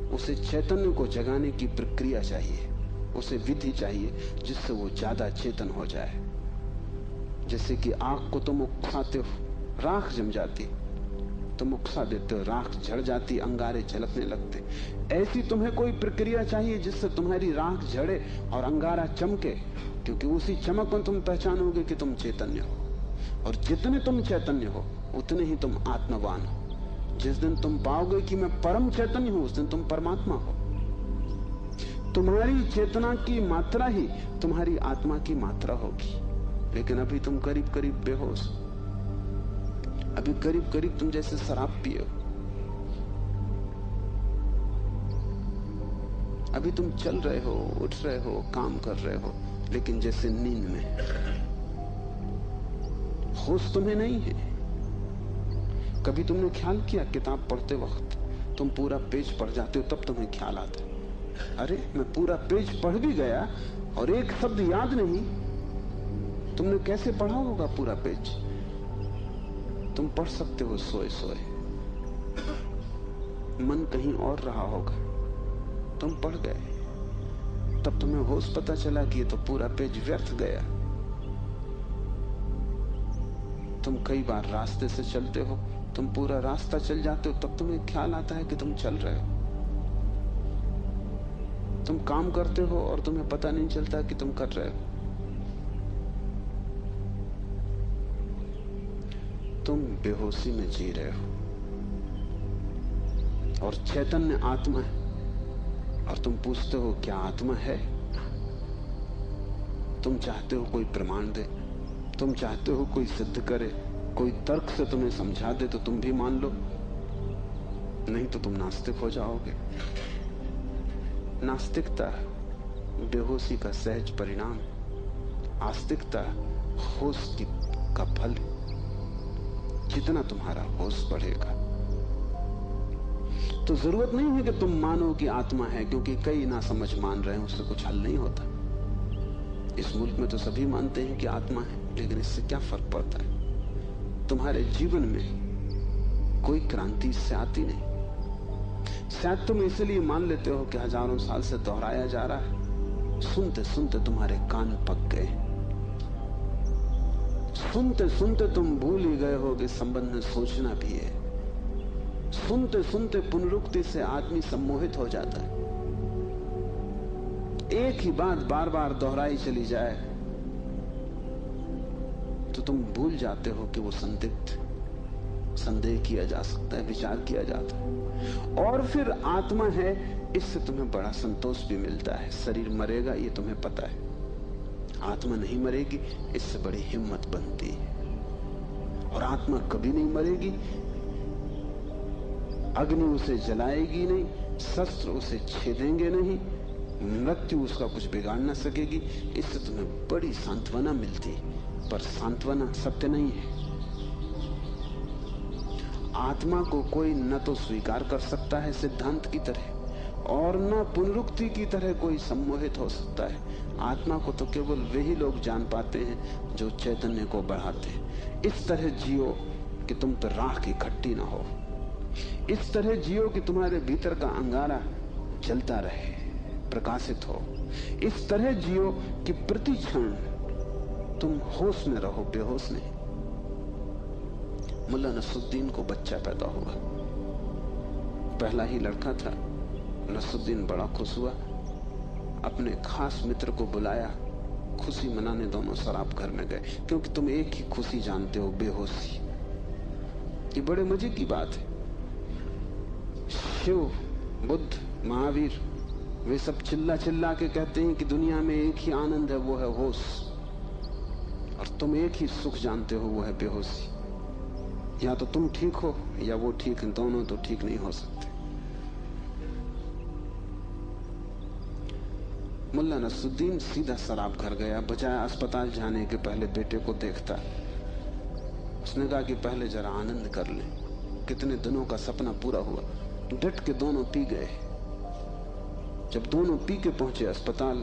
उसे चैतन्य को जगाने की प्रक्रिया चाहिए, उसे विधि चाहिए जिससे वो ज्यादा चेतन हो जाए। जैसे कि आग को तुम उकसाते हो, राख जम जाती, तुम उकसा देते हो, राख झड़ जाती, अंगारे झलकने लगते। ऐसी तुम्हें कोई प्रक्रिया चाहिए जिससे तुम्हारी राख झड़े और अंगारा चमके, क्योंकि उसी चमक में तुम पहचानोगे कि तुम चैतन्य हो। और जितने तुम चैतन्य हो उतने ही तुम आत्मवान हो। जिस दिन तुम पाओगे कि मैं परम चैतन्य हूं, उस दिन तुम परमात्मा हो। तुम्हारी चेतना की मात्रा ही तुम्हारी आत्मा की मात्रा होगी। लेकिन अभी तुम करीब करीब बेहोश, अभी करीब करीब तुम जैसे शराब पिए हो। अभी तुम चल रहे हो, उठ रहे हो, काम कर रहे हो, लेकिन जैसे नींद में। होश तुम्हें नहीं है। कभी तुमने ख्याल किया, किताब पढ़ते वक्त तुम पूरा पेज पढ़ जाते हो, तब तुम्हें ख्याल आता है, अरे मैं पूरा पेज पढ़ भी गया और एक शब्द याद नहीं। तुमने कैसे पढ़ा होगा पूरा पेज? तुम पढ़ सकते हो सोए सोए, मन कहीं और रहा होगा, तुम पढ़ गए, तब तुम्हें होश पता चला कि ये तो पूरा पेज व्यर्थ गया। तुम कई बार रास्ते से चलते हो, तुम पूरा रास्ता चल जाते हो, तब तुम्हें ख्याल आता है कि तुम चल रहे हो। तुम काम करते हो और तुम्हें पता नहीं चलता कि तुम कर रहे हो। तुम बेहोशी में जी रहे हो, और चैतन्य आत्मा है। और तुम पूछते हो क्या आत्मा है? तुम चाहते हो कोई प्रमाण दे, तुम चाहते हो कोई सिद्ध करे, कोई तर्क से तुम्हें समझा दे तो तुम भी मान लो, नहीं तो तुम नास्तिक हो जाओगे। नास्तिकता बेहोशी का सहज परिणाम, आस्तिकता होश का फल। जितना तुम्हारा होश बढ़ेगा, तो जरूरत नहीं है कि तुम मानो कि आत्मा है, क्योंकि कई ना समझ मान रहे हैं, उससे कुछ हल नहीं होता। इस मुल्क में तो सभी मानते हैं कि आत्मा है, लेकिन इससे क्या फर्क पड़ता है? तुम्हारे जीवन में कोई क्रांति इससे आती नहीं। शायद तुम इसलिए मान लेते हो कि हजारों साल से दोहराया जा रहा है। सुनते सुनते तुम्हारे कान पक गए, सुनते सुनते तुम भूल ही गए हो कि संबंध में सोचना भी है। सुनते सुनते पुनरुक्ति से आदमी सम्मोहित हो जाता है। एक ही बात बार बार दोहराई चली जाए तो तुम भूल जाते हो कि वो संदेह किया जा सकता है, विचार किया जाता है। और फिर आत्मा है, इससे तुम्हें बड़ा संतोष भी मिलता है। शरीर मरेगा ये तुम्हें पता है, आत्मा नहीं मरेगी, इससे बड़ी हिम्मत बनती है। और आत्मा कभी नहीं मरेगी, अग्नि उसे जलाएगी नहीं, शस्त्र उसे छेदेंगे नहीं, मृत्यु उसका कुछ बिगाड़ ना सकेगी। इससे तुम्हें बड़ी सांत्वना मिलती, पर सांत्वना सत्य नहीं है। आत्मा को कोई न तो स्वीकार कर सकता है सिद्धांत की तरह, और न पुनरुक्ति की तरह कोई सम्मोहित हो सकता है। आत्मा को तो केवल वे ही लोग जान पाते हैं जो चैतन्य को बढ़ाते हैं। इस तरह जियो कि तुम पर राख इकट्ठी ना हो, इस तरह जियो कि तुम्हारे भीतर का अंगारा जलता रहे, प्रकाशित हो। इस तरह जियो कि प्रति क्षण तुम होश में रहो, बेहोश नहीं। मुल्ला नसरुद्दीन को बच्चा पैदा हुआ, पहला ही लड़का था। नसरुद्दीन बड़ा खुश हुआ, अपने खास मित्र को बुलाया, खुशी मनाने दोनों शराब घर में गए। क्योंकि तुम एक ही खुशी जानते हो, बेहोशी। ये बड़े मजे की बात है। शिव, बुद्ध, महावीर, वे सब चिल्ला चिल्ला के कहते हैं कि दुनिया में एक ही आनंद है, वो है होश। और तुम एक ही सुख जानते हो, वो है बेहोशी। या तो तुम ठीक हो या वो ठीक है, दोनों तो ठीक नहीं हो सकते। मुल्ला नसरुद्दीन सीधा शराब घर गया, बजाय अस्पताल जाने के पहले बेटे को देखता। उसने कहा कि पहले जरा आनंद कर ले, कितने दिनों का सपना पूरा हुआ। डट के दोनों पी गए। जब दोनों पी के पहुंचे अस्पताल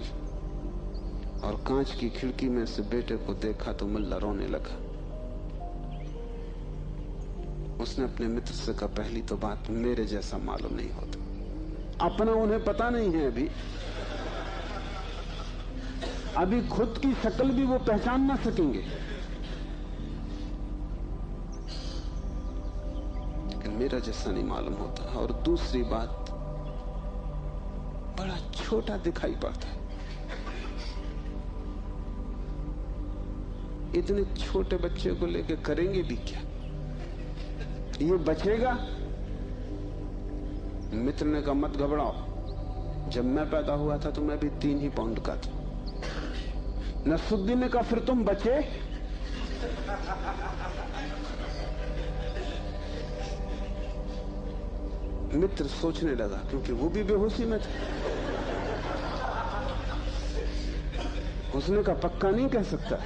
और कांच की खिड़की में से बेटे को देखा तो मुल्ला रोने लगा। उसने अपने मित्र से कहा, पहली तो बात मेरे जैसा मालूम नहीं होता। अपना उन्हें पता नहीं है, अभी खुद की शक्ल भी वो पहचान ना सकेंगे। लेकिन मेरा जैसा नहीं मालूम होता। और दूसरी बात, बड़ा छोटा दिखाई पड़ता है। इतने छोटे बच्चे को लेके करेंगे भी क्या? ये बचेगा? मित्र ने कहा, मत घबराओ, जब मैं पैदा हुआ था तो मैं भी 3 ही पाउंड का था। नसरुद्दीन ने कहा, फिर तुम बचे? मित्र सोचने लगा, क्योंकि वो भी बेहोशी में था। उसने कहा, पक्का नहीं कह सकता।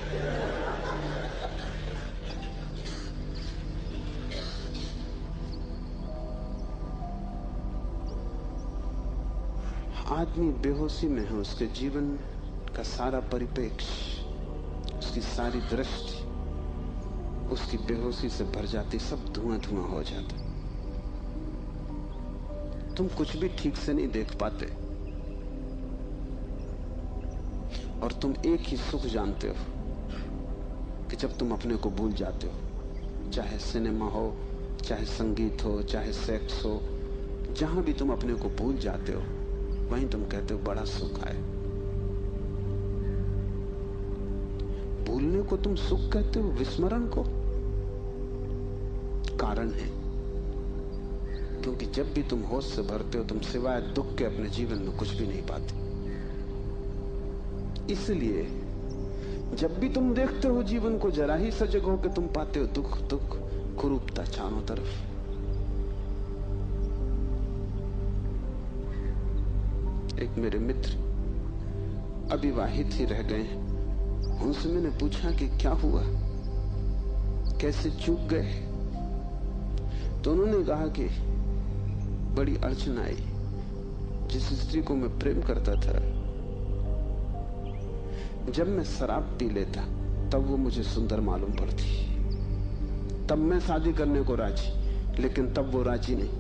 आदमी बेहोशी में है, उसके जीवन का सारा परिप्रेक्ष्य, उसकी सारी दृष्टि उसकी बेहोशी से भर जाती, सब धुआं धुआं हो जाता। तुम कुछ भी ठीक से नहीं देख पाते, और तुम एक ही सुख जानते हो कि जब तुम अपने को भूल जाते हो। चाहे सिनेमा हो, चाहे संगीत हो, चाहे सेक्स हो, जहां भी तुम अपने को भूल जाते हो, वहीं तुम कहते हो बड़ा सुख आए। भूलने को तुम सुख कहते हो, विस्मरण को? कारण है, क्योंकि जब भी तुम होश से भरते हो, तुम सिवाय दुख के अपने जीवन में कुछ भी नहीं पाते। इसलिए जब भी तुम देखते हो जीवन को, जरा ही सजग हो के तुम पाते हो दुख, दुख, कुरूपता चारों तरफ। एक मेरे मित्र अविवाहित ही रह गए हैं, उनसे मैंने पूछा कि क्या हुआ, कैसे चूक गए? तो उन्होंने कहा कि बड़ी अड़चन आई। जिस स्त्री को मैं प्रेम करता था, जब मैं शराब पी लेता तब वो मुझे सुंदर मालूम पड़ती। तब मैं शादी करने को राजी, लेकिन तब वो राजी नहीं।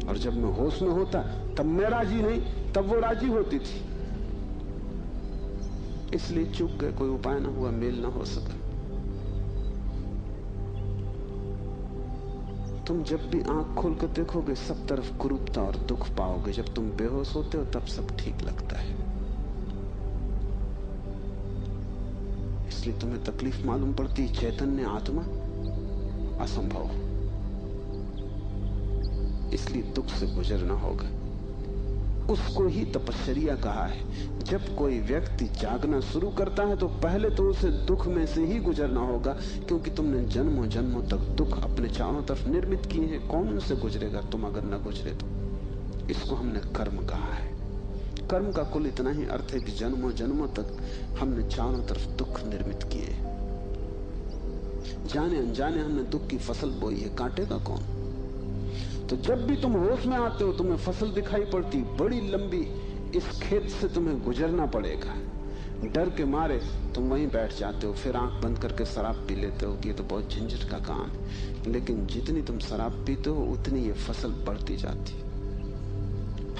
और जब मैं होश में होता तब मैं राजी नहीं, तब वो राजी होती थी। इसलिए चूक गए, कोई उपाय ना हुआ, मेल ना हो सका। तुम जब भी आंख खोल कर देखोगे, सब तरफ कुरूपता और दुख पाओगे। जब तुम बेहोश होते हो तब सब ठीक लगता है। इसलिए तुम्हें तकलीफ मालूम पड़ती। चैतन्य आत्मा असंभव, इसलिए दुख से गुजरना होगा। उसको ही तपश्चर्या कहा है। जब कोई व्यक्ति जागना शुरू करता है तो पहले तो उसे दुख में से ही गुजरना होगा, क्योंकि तुमने जन्मों जन्मों तक दुख अपने चारों तरफ निर्मित किए हैं। कौन उनसे गुजरेगा तुम अगर न गुजरे तो? इसको हमने कर्म कहा है। कर्म का कुल इतना ही अर्थ है कि जन्मों जन्मों तक हमने चारों तरफ दुख निर्मित किए, जाने अनजाने हमने दुख की फसल बोई है, काटेगा कौन? तो जब भी तुम होश में आते हो तुम्हें फसल दिखाई पड़ती, बड़ी लंबी, इस खेत से तुम्हें गुजरना पड़ेगा। डर के मारे तुम वहीं बैठ जाते हो, फिर आंख बंद करके शराब पी लेते हो कि ये तो बहुत झंझट का काम है। लेकिन जितनी तुम शराब पीते हो उतनी ये फसल बढ़ती जाती।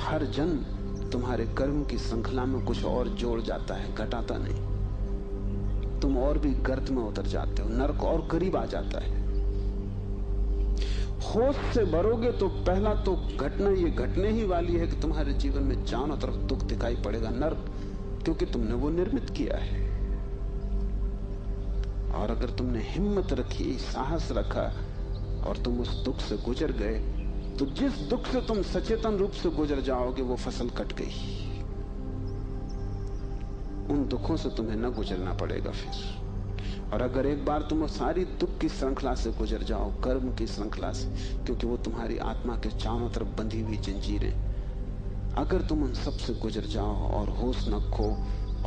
हर जन्म तुम्हारे कर्म की श्रृंखला में कुछ और जोड़ जाता है, घटाता नहीं। तुम और भी गर्त में उतर जाते हो, नरक और करीब आ जाता है। होश से भरोगे तो पहला तो घटना ये घटने ही वाली है कि तुम्हारे जीवन में चारों तरफ दुख दिखाई पड़ेगा, नरक, क्योंकि तुमने वो निर्मित किया है। और अगर तुमने हिम्मत रखी, साहस रखा और तुम उस दुख से गुजर गए, तो जिस दुख से तुम सचेतन रूप से गुजर जाओगे वो फसल कट गई। उन दुखों से तुम्हें न गुजरना पड़ेगा फिर। और अगर एक बार तुम सारी दुख की श्रृंखला से गुजर जाओ, कर्म की श्रृंखला से, क्योंकि वो तुम्हारी आत्मा के चारों तरफ बंधी हुई जंजीरें, अगर तुम उन सब से गुजर जाओ और होश न खो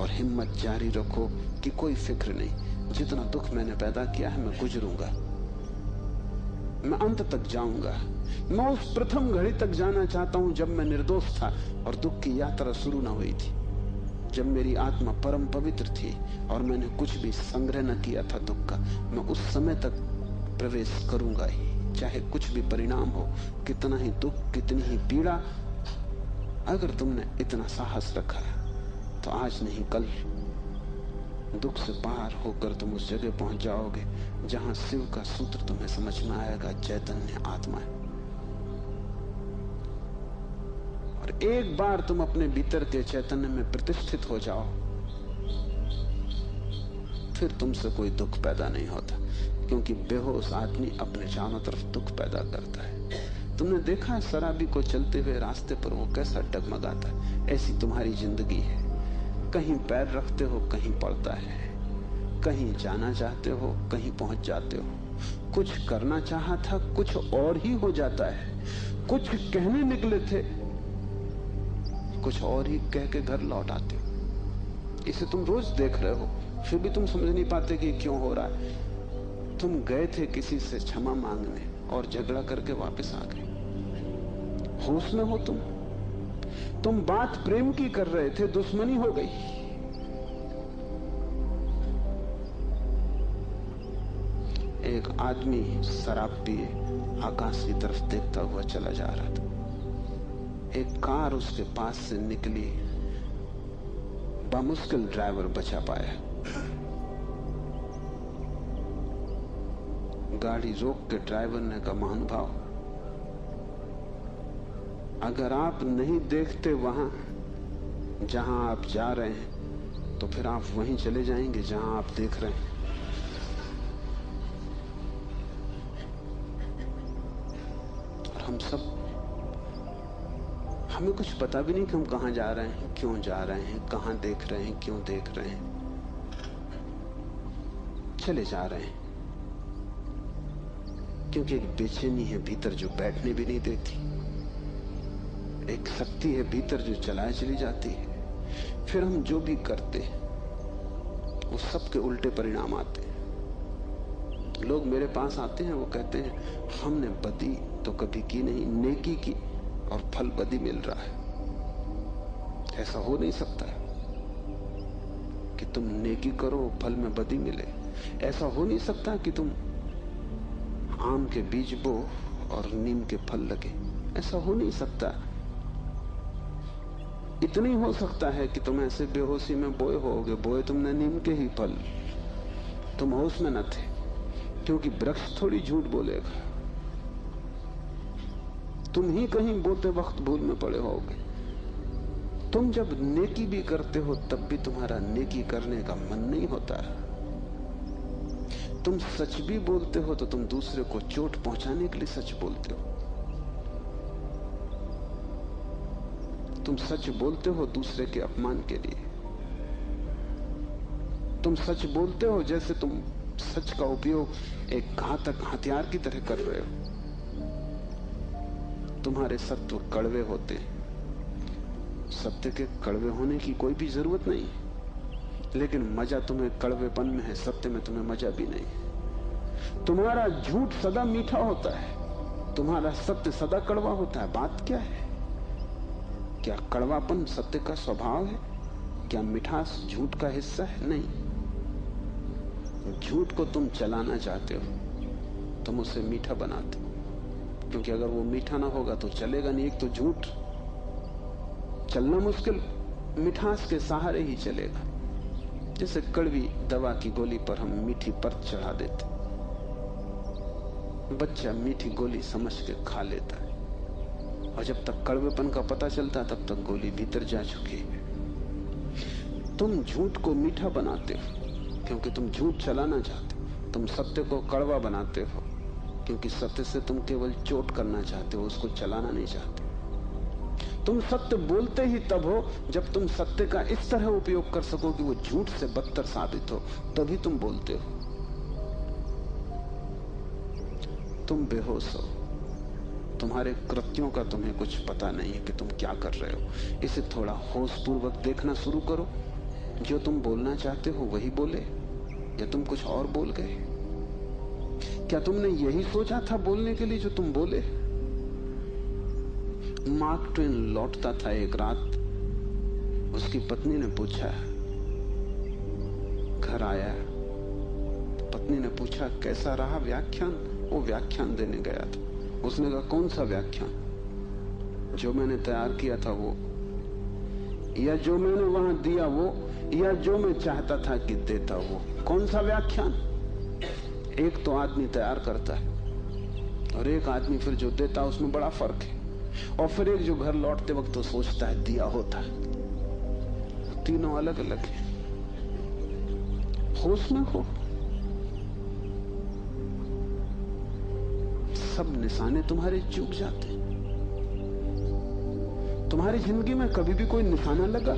और हिम्मत जारी रखो कि कोई फिक्र नहीं, जितना दुख मैंने पैदा किया है मैं गुजरूंगा, मैं अंत तक जाऊंगा। मैं उस प्रथम घड़ी तक जाना चाहता हूं जब मैं निर्दोष था और दुख की यात्रा शुरू न हुई थी, जब मेरी आत्मा परम पवित्र थी और मैंने कुछ भी संग्रह न किया था दुख का। मैं उस समय तक प्रवेश करूंगा ही, चाहे कुछ भी परिणाम हो, कितना ही दुख, कितनी ही पीड़ा। अगर तुमने इतना साहस रखा तो आज नहीं कल दुख से पार होकर तुम उस जगह पहुंच जाओगे जहां शिव का सूत्र तुम्हें समझ में आएगा, चैतन्य आत्मा है। और एक बार तुम अपने भीतर के चैतन्य में प्रतिष्ठित हो जाओ, फिर तुमसे कोई दुख पैदा नहीं होता, क्योंकि बेहोश आदमी अपने चारों तरफ दुख पैदा करता है। तुमने देखा है शराबी को चलते हुए रास्ते पर वो कैसा डगमगाता है? ऐसी तुम्हारी जिंदगी है, कहीं पैर रखते हो कहीं पड़ता है, कहीं जाना चाहते हो कहीं पहुंच जाते हो। कुछ करना चाहा था कुछ और ही हो जाता है, कुछ कहने निकले थे कुछ और ही कह के घर लौट आते हो। इसे तुम रोज देख रहे हो, फिर भी तुम समझ नहीं पाते कि क्यों हो रहा है। तुम गए थे किसी से क्षमा मांगने और झगड़ा करके वापस आ गए। होश में हो तुम बात प्रेम की कर रहे थे, दुश्मनी हो गई। एक आदमी शराब पिए आकाश की तरफ देखता हुआ चला जा रहा था। एक कार उसके पास से निकली, बामुश्किल ड्राइवर बचा पाया। गाड़ी रोक के ड्राइवर ने कहा, महानुभाव, अगर आप नहीं देखते वहां जहां आप जा रहे हैं तो फिर आप वहीं चले जाएंगे जहां आप देख रहे हैं। और हम सब, हमें कुछ पता भी नहीं कि हम कहां जा रहे हैं, क्यों जा रहे हैं, कहां देख रहे हैं, क्यों देख रहे हैं। चले जा रहे हैं क्योंकि एक बेचैनी है भीतर जो बैठने भी नहीं देती, एक शक्ति है भीतर जो चलाए चली जाती है। फिर हम जो भी करते वो सबके उल्टे परिणाम आते हैं। लोग मेरे पास आते हैं, वो कहते हैं हमने बदी तो कभी की नहीं, नेकी की और फल बदी मिल रहा है। ऐसा हो नहीं सकता कि तुम नेकी करो फल में बदी मिले। ऐसा हो नहीं सकता कि तुम आम के बीज बो और नीम के फल लगे। ऐसा हो नहीं सकता। इतनी हो सकता है कि तुम ऐसे बेहोशी में बोए होगे, बोए तुमने नीम के ही फल, तुम होश में न थे, क्योंकि वृक्ष थोड़ी झूठ बोलेगा। तुम ही कहीं बोते वक्त भूल में पड़े होगे। तुम जब नेकी भी करते हो तब भी तुम्हारा नेकी करने का मन नहीं होता। तुम सच भी बोलते हो तो तुम दूसरे को चोट पहुंचाने के लिए सच बोलते हो। तुम सच बोलते हो दूसरे के अपमान के लिए। तुम सच बोलते हो जैसे तुम सच का उपयोग एक घातक हथियार की तरह कर रहे हो। तुम्हारे सत्व कड़वे होते, सत्य के कड़वे होने की कोई भी जरूरत नहीं, लेकिन मजा तुम्हें कड़वेपन में है, सत्य में तुम्हें मजा भी नहीं। तुम्हारा झूठ सदा मीठा होता है, तुम्हारा सत्य सदा कड़वा होता है। बात क्या है? क्या कड़वापन सत्य का स्वभाव है? क्या मिठास झूठ का हिस्सा है? नहीं। झूठ को तुम चलाना चाहते हो, तुम उसे मीठा बनाते हो, क्योंकि अगर वो मीठा ना होगा तो चलेगा नहीं। एक तो झूठ चलना मुश्किल, मिठास के सहारे ही चलेगा। जैसे कड़वी दवा की गोली पर हम मीठी परत चढ़ा देते, बच्चा मीठी गोली समझ के खा लेता है, और जब तक कड़वेपन का पता चलता है तब तक गोली भीतर जा चुकी है। तुम झूठ को मीठा बनाते हो क्योंकि तुम झूठ चलाना चाहते हो। तुम सत्य को कड़वा बनाते हो क्योंकि सत्य से तुम केवल चोट करना चाहते हो, उसको चलाना नहीं चाहते। तुम सत्य बोलते ही तब हो जब तुम सत्य का इस तरह उपयोग कर सको कि वो झूठ से बदतर साबित हो, तभी तुम बोलते हो। तुम बेहोश हो, तुम्हारे कृत्यों का तुम्हें कुछ पता नहीं है कि तुम क्या कर रहे हो। इसे थोड़ा होशपूर्वक देखना शुरू करो। जो तुम बोलना चाहते हो वही बोले, या तुम कुछ और बोल गए? क्या तुमने यही सोचा था बोलने के लिए जो तुम बोले? मार्क ट्वेन लौटता था एक रात, उसकी पत्नी ने पूछा, घर आया, पत्नी ने पूछा कैसा रहा व्याख्यान? वो व्याख्यान देने गया था। उसने कहा कौन सा व्याख्यान? जो मैंने तैयार किया था वो, या जो मैंने वहां दिया वो, या जो मैं चाहता था कि देता वो। कौन सा व्याख्यान? एक तो आदमी तैयार करता है और एक आदमी फिर जो देता, उसमें बड़ा फर्क है। और फिर एक जो घर लौटते वक्त तो सोचता है दिया होता। तीनों अलग अलग है। होश में हो। सब निशाने तुम्हारे चूक जाते हैं। तुम्हारी जिंदगी में कभी भी कोई निशाना लगा?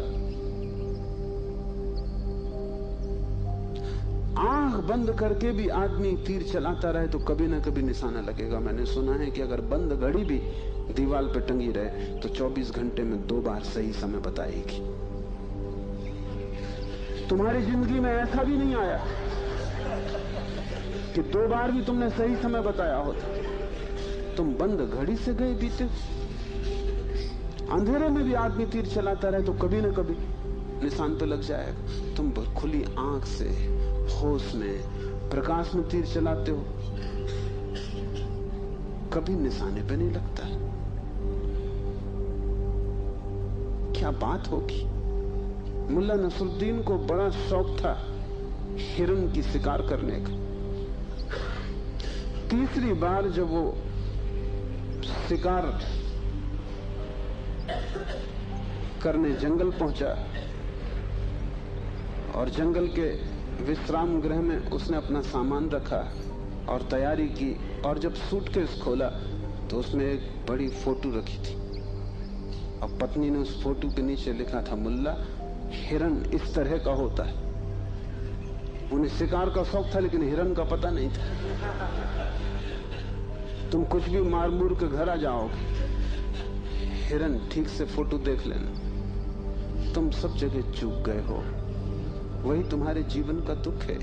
आंख बंद करके भी आदमी तीर चलाता रहे तो कभी ना कभी निशाना लगेगा। मैंने सुना है कि अगर बंद घड़ी भी दीवार पे टंगी रहे तो 24 घंटे में 2 बार सही समय बताएगी। तुम्हारी जिंदगी में ऐसा भी नहीं आया कि 2 बार भी तुमने सही समय बताया होता। तुम बंद घड़ी से गए बीते। अंधेरे में भी आदमी तीर चलाता रहे तो कभी ना कभी निशान पे लग जाएगा। तुम खुली आंख से होश में प्रकाश में तीर चलाते हो, कभी निशाने पे नहीं लगता। क्या बात होगी? मुल्ला नसरुद्दीन को बड़ा शौक था हिरन की शिकार करने का। तीसरी बार जब वो शिकार करने जंगल पहुंचा और जंगल के विश्राम गृह में उसने अपना सामान रखा और तैयारी की, और जब सूटकेस खोला तो उसमें एक बड़ी फोटो रखी थी और पत्नी ने उस फोटो के नीचे लिखा था, मुल्ला हिरन इस तरह का होता है। उन्हें शिकार का शौक था लेकिन हिरन का पता नहीं था। तुम कुछ भी मार मूर के घर आ जाओगे, हिरन ठीक से फोटो देख लेना। तुम सब जगह चूक गए हो। वही तुम्हारे जीवन का दुख है,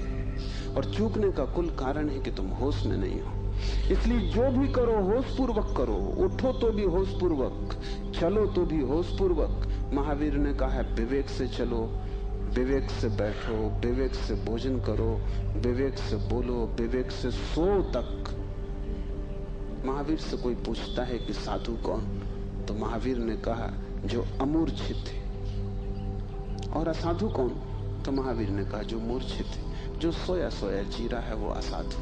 और चूकने का कुल कारण है कि तुम होश में नहीं हो। इसलिए जो भी करो होशपूर्वक करो। उठो तो भी होशपूर्वक, चलो तो भी होशपूर्वक। महावीर ने कहा है विवेक से चलो, विवेक से बैठो, विवेक से भोजन करो, विवेक से बोलो, विवेक से सो तक। महावीर से कोई पूछता है कि साधु कौन, तो महावीर ने कहा जो अमूर्छित है। और असाधु कौन, तो महावीर ने कहा जो मूर्छित है। जो सोया सोया जी रहा है वो असाधु,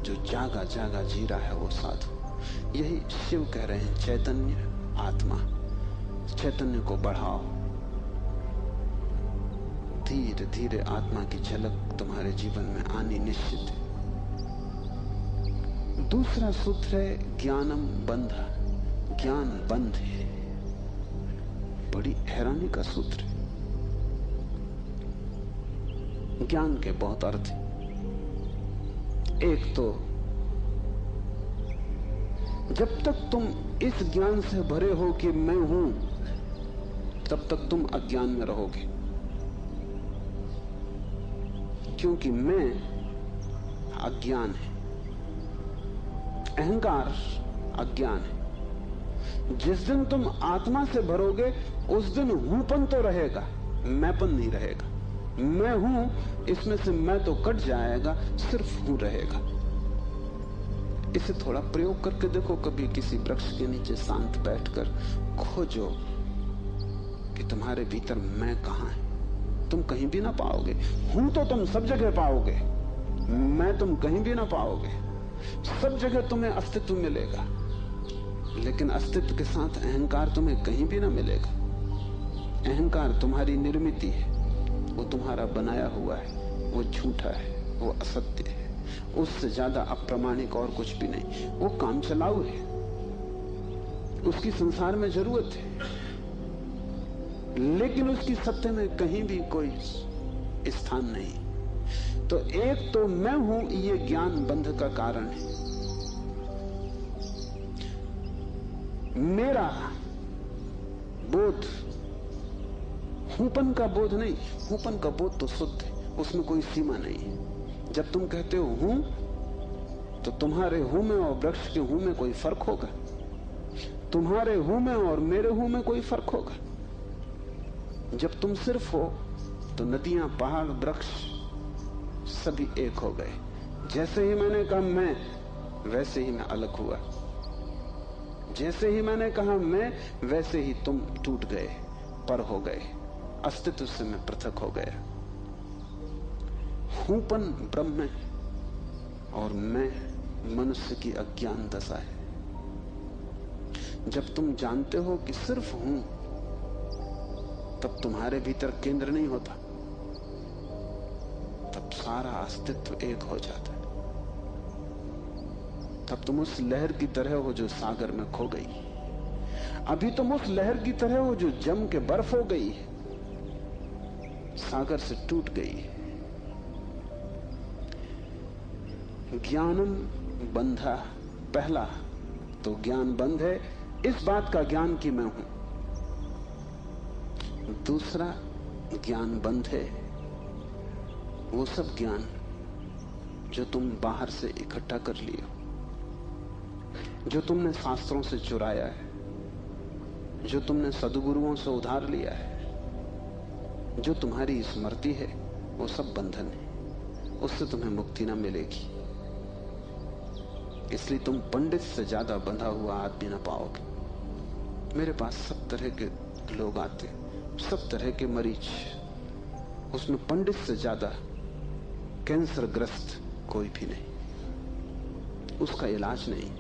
जो जागा जागा जी रहा है वो साधु। यही शिव कह रहे हैं, चैतन्य आत्मा। चैतन्य को बढ़ाओ। धीरे धीरे आत्मा की झलक तुम्हारे जीवन में आनी निश्चित है। दूसरा सूत्र है ज्ञानम बंधा। ज्ञान बंध है। बड़ी हैरानी का सूत्र है। ज्ञान के बहुत अर्थ हैं। एक तो जब तक तुम इस ज्ञान से भरे हो कि मैं हूं, तब तक तुम अज्ञान में रहोगे, क्योंकि मैं अज्ञान है, अहंकार अज्ञान है। जिस दिन तुम आत्मा से भरोगे उस दिन हूंपन तो रहेगा, मैंपन नहीं रहेगा। मैं हूं, इसमें से मैं तो कट जाएगा, सिर्फ हूं रहेगा। इसे थोड़ा प्रयोग करके देखो। कभी किसी वृक्ष के नीचे शांत बैठकर खोजो कि तुम्हारे भीतर मैं कहां है। तुम कहीं भी ना पाओगे। हूं तो तुम सब जगह पाओगे, मैं तुम कहीं भी ना पाओगे। सब जगह तुम्हें अस्तित्व मिलेगा, लेकिन अस्तित्व के साथ अहंकार तुम्हें कहीं भी ना मिलेगा। अहंकार तुम्हारी निर्मित है, वो तुम्हारा बनाया हुआ है, वो झूठा है, वो असत्य है, उससे ज्यादा अप्रामाणिक और कुछ भी नहीं। वो काम चलाऊ है, उसकी संसार में जरूरत है, लेकिन उसकी सत्य में कहीं भी कोई स्थान नहीं। तो एक तो मैं हूं, ये ज्ञान बंध का कारण है। मेरा बोध हूंपन का बोध नहीं। हूंपन का बोध तो शुद्ध है, उसमें कोई सीमा नहीं है। जब तुम कहते हो हूं, तो तुम्हारे हूं में और वृक्ष के हूं में कोई फर्क होगा? तुम्हारे हूं में और मेरे हूं में कोई फर्क होगा? जब तुम सिर्फ हो तो नदियां, पहाड़, वृक्ष सभी एक हो गए। जैसे ही मैंने कहा मैं, वैसे ही मैं अलग हुआ। जैसे ही मैंने कहा मैं, वैसे ही तुम टूट गए, पर हो गए, अस्तित्व से मैं पृथक हो गया। हूंपन ब्रह्म है और मैं मनुष्य की अज्ञान दशा है। जब तुम जानते हो कि सिर्फ हूं, तब तुम्हारे भीतर केंद्र नहीं होता, तब सारा अस्तित्व एक हो जाता है। तब तुम उस लहर की तरह हो जो सागर में खो गई। अभी तुम उस लहर की तरह हो जो जम के बर्फ हो गई है, सागर से टूट गई है। ज्ञानम बंधा, पहला तो ज्ञान बंध है, इस बात का ज्ञान कि मैं हूं। दूसरा ज्ञान बंध है वो सब ज्ञान जो तुम बाहर से इकट्ठा कर लिए हो, जो तुमने शास्त्रों से चुराया है, जो तुमने सद्गुरुओं से उधार लिया है, जो तुम्हारी स्मृति है, वो सब बंधन है। उससे तुम्हें मुक्ति ना मिलेगी। इसलिए तुम पंडित से ज्यादा बंधा हुआ आदमी ना पाओगे। मेरे पास सब तरह के लोग आते, सब तरह के मरीज, उसमें पंडित से ज्यादा कैंसर ग्रस्त कोई भी नहीं। उसका इलाज नहीं,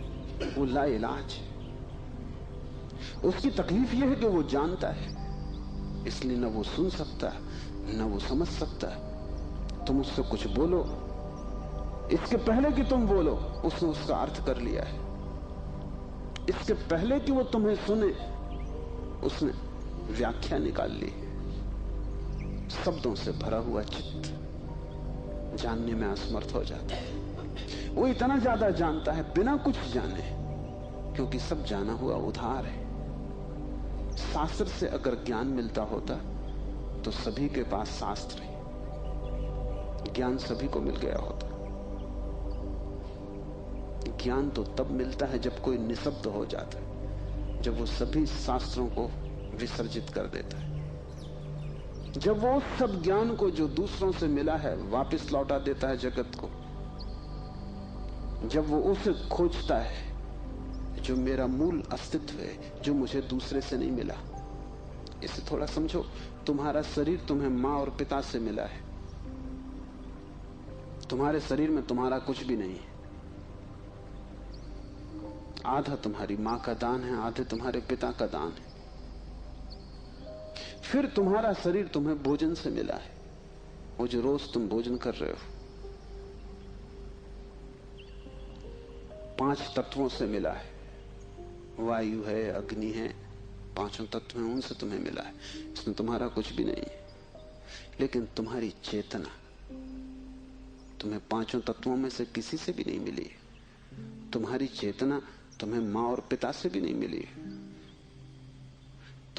वो ला इलाज है। उसकी तकलीफ यह है कि वो जानता है, इसलिए न वो सुन सकता न वो समझ सकता। तुम उससे कुछ बोलो, इसके पहले कि तुम बोलो उसने उसका अर्थ कर लिया है। इसके पहले कि वो तुम्हें सुने उसने व्याख्या निकाल ली। शब्दों से भरा हुआ चित्त जानने में असमर्थ हो जाता है। वो इतना ज्यादा जानता है बिना कुछ जाने, क्योंकि सब जाना हुआ उधार है। शास्त्र से अगर ज्ञान मिलता होता तो सभी के पास शास्त्र है, ज्ञान सभी को मिल गया होता। ज्ञान तो तब मिलता है जब कोई निशब्द हो जाता है, जब वो सभी शास्त्रों को विसर्जित कर देता है, जब वो उस सब ज्ञान को जो दूसरों से मिला है वापस लौटा देता है जगत को, जब वो उसे खोजता है जो मेरा मूल अस्तित्व है, जो मुझे दूसरे से नहीं मिला। इसे थोड़ा समझो। तुम्हारा शरीर तुम्हें माँ और पिता से मिला है। तुम्हारे शरीर में तुम्हारा कुछ भी नहीं है। आधा तुम्हारी माँ का दान है, आधे तुम्हारे पिता का दान है। फिर तुम्हारा शरीर तुम्हें भोजन से मिला है, वो जो रोज तुम भोजन कर रहे हो। 5 तत्वों से मिला है, वायु है, अग्नि है, 5 तत्व हैं, उनसे तुम्हें मिला है। इसमें तुम्हारा कुछ भी नहीं है। लेकिन तुम्हारी चेतना तुम्हें 5 तत्वों में से किसी से भी नहीं मिली है। तुम्हारी चेतना तुम्हें माँ और पिता से भी नहीं मिली है।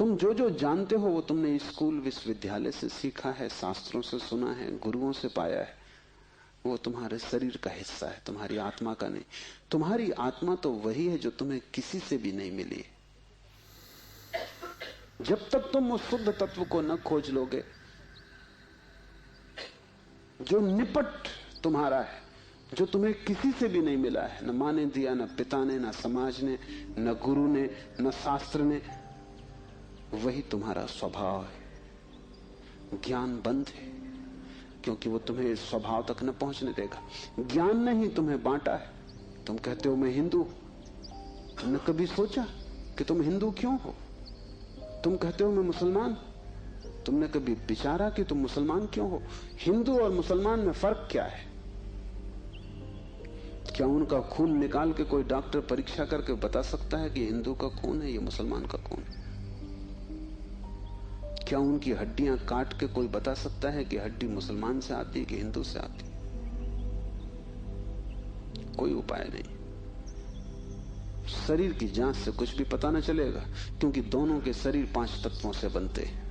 तुम जो जो जानते हो वो तुमने स्कूल विश्वविद्यालय से सीखा है, शास्त्रों से सुना है, गुरुओं से पाया है। वो तुम्हारे शरीर का हिस्सा है, तुम्हारी आत्मा का नहीं। तुम्हारी आत्मा तो वही है जो तुम्हें किसी से भी नहीं मिली। जब तक तुम उस शुद्ध तत्व को न खोज लोगे जो निपट तुम्हारा है, जो तुम्हें किसी से भी नहीं मिला है, न माँ ने दिया, न पिता ने, न समाज ने, न गुरु ने, न शास्त्र ने, वही तुम्हारा स्वभाव है। ज्ञान बंद है क्योंकि वो तुम्हें इस स्वभाव तक न पहुंचने देगा। ज्ञान ने ही तुम्हें बांटा है। तुम कहते हो मैं हिंदू, तुमने कभी सोचा कि तुम हिंदू क्यों हो? तुम कहते हो मैं मुसलमान, तुमने कभी विचारा कि तुम मुसलमान क्यों हो? हिंदू और मुसलमान में फर्क क्या है? क्या उनका खून निकाल के कोई डॉक्टर परीक्षा करके बता सकता है कि हिंदू का खून है, ये मुसलमान का खून है? क्या उनकी हड्डियां काट के कोई बता सकता है कि हड्डी मुसलमान से आती है कि हिंदू से आती है? कोई उपाय नहीं। शरीर की जांच से कुछ भी पता न चलेगा, क्योंकि दोनों के शरीर 5 तत्वों से बनते हैं।